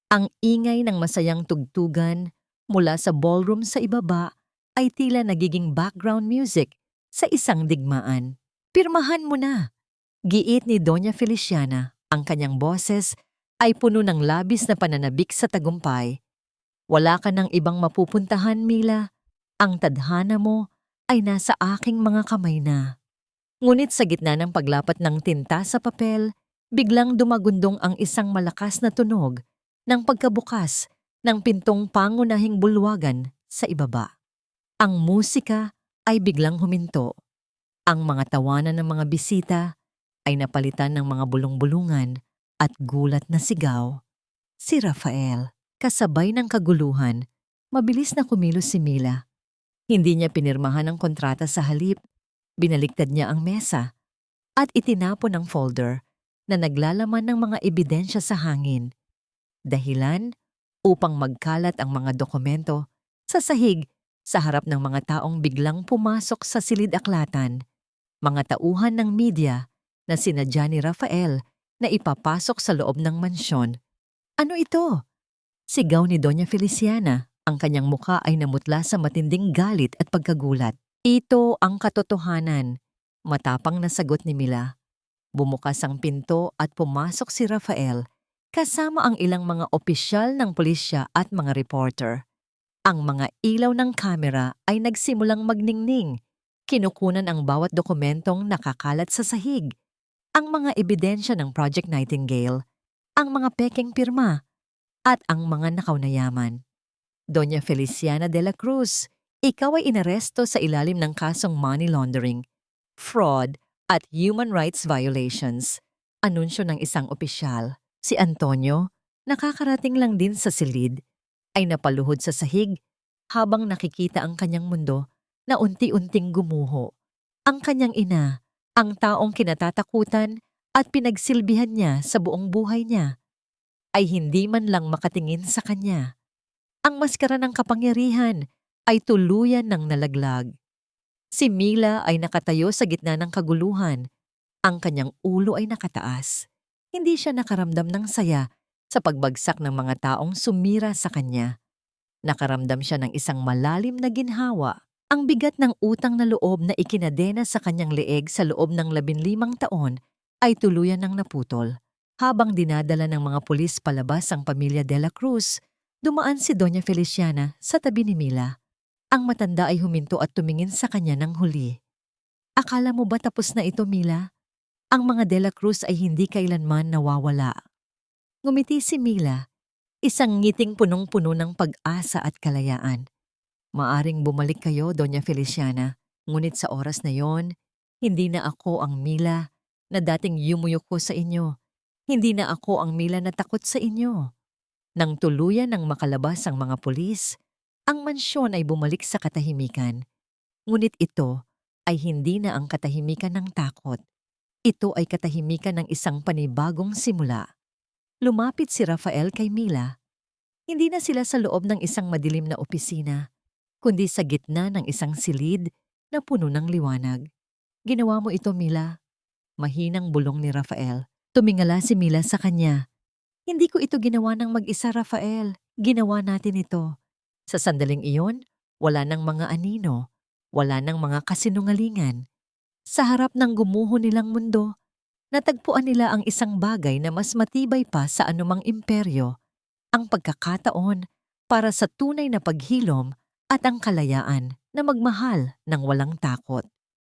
Ang ingay ng masayang tugtugan mula sa ballroom sa ibaba ay tila nagiging background music sa isang digmaan. Pirmahan mo na! Giit ni Doña Feliciana, ang kanyang boses ay puno ng labis na pananabik sa tagumpay. Wala ka ng ibang mapupuntahan, Mila. Ang tadhana mo ay nasa aking mga kamay na. Ngunit sa gitna ng paglapat ng tinta sa papel, biglang dumagundong ang isang malakas na tunog ng pagkabukas ng pintong pangunahing bulwagan sa ibaba. Ang musika ay biglang huminto. Ang mga tawanan ng mga bisita ay napalitan ng mga bulong-bulungan at gulat na sigaw. Si Rafael, kasabay ng kaguluhan, mabilis na kumilos si Mila. Hindi niya pinirmahan ang kontrata sa halip, binaliktad niya ang mesa at itinapon ang folder na naglalaman ng mga ebidensya sa hangin. Dahilan upang magkalat ang mga dokumento sa sahig sa harap ng mga taong biglang pumasok sa silid-aklatan, mga tauhan ng media na sinadya ni Rafael na ipapasok sa loob ng mansyon. Ano ito? Sigaw ni Doña Feliciana Ang kanyang muka ay namutla sa matinding galit at pagkagulat. Ito ang katotohanan. Matapang na sagot ni Mila. Bumukas ang pinto at pumasok si Rafael kasama ang ilang mga opisyal ng pulisya at mga reporter. Ang mga ilaw ng kamera ay nagsimulang magningning. Kinukunan ang bawat dokumentong nakakalat sa sahig. Ang mga ebidensya ng Project Nightingale, ang mga pekeng pirma, at ang mga nakaw na yaman. Doña Feliciana de la Cruz, ikaw ay inaresto sa ilalim ng kasong money laundering, fraud, at human rights violations. Anunsyo ng isang opisyal. Si Antonio, nakakarating lang din sa silid, ay napaluhod sa sahig habang nakikita ang kanyang mundo na unti-unting gumuho. Ang kanyang ina, ang taong kinatatakutan at pinagsilbihan niya sa buong buhay niya, ay hindi man lang makatingin sa kanya. Ang maskara ng kapangyarihan ay tuluyan ng nalaglag. Si Mila ay nakatayo sa gitna ng kaguluhan. Ang kanyang ulo ay nakataas. Hindi siya nakaramdam ng saya sa pagbagsak ng mga taong sumira sa kanya. Nakaramdam siya ng isang malalim na ginhawa. Ang bigat ng utang na loob na ikinadena sa kanyang leeg sa loob ng 15 taon ay tuluyan ng naputol. Habang dinadala ng mga pulis palabas ang pamilya de la Cruz, dumaan si Doña Feliciana sa tabi ni Mila. Ang matanda ay huminto at tumingin sa kanya ng huli. Akala mo ba tapos na ito, Mila? Ang mga de la Cruz ay hindi kailanman nawawala. Ngumiti si Mila, isang ngiting punong-puno ng pag-asa at kalayaan. Maaring bumalik kayo, Doña Feliciana, ngunit sa oras na yon, hindi na ako ang Mila na dating yumuyok ko sa inyo. Hindi na ako ang Mila na takot sa inyo. Nang tuluyan ng makalabas ang mga pulis, ang mansyon ay bumalik sa katahimikan. Ngunit ito ay hindi na ang katahimikan ng takot. Ito ay katahimikan ng isang panibagong simula. Lumapit si Rafael kay Mila. Hindi na sila sa loob ng isang madilim na opisina, kundi sa gitna ng isang silid na puno ng liwanag. Ginawa mo ito, Mila. Mahinang bulong ni Rafael. Tumingala si Mila sa kanya. Hindi ko ito ginawa ng mag-isa, Rafael. Ginawa natin ito. Sa sandaling iyon, wala nang mga anino, wala nang mga kasinungalingan. Sa harap ng gumuho nilang mundo, natagpuan nila ang isang bagay na mas matibay pa sa anumang imperyo, ang pagkakataon para sa tunay na paghilom at ang kalayaan na magmahal ng walang takot.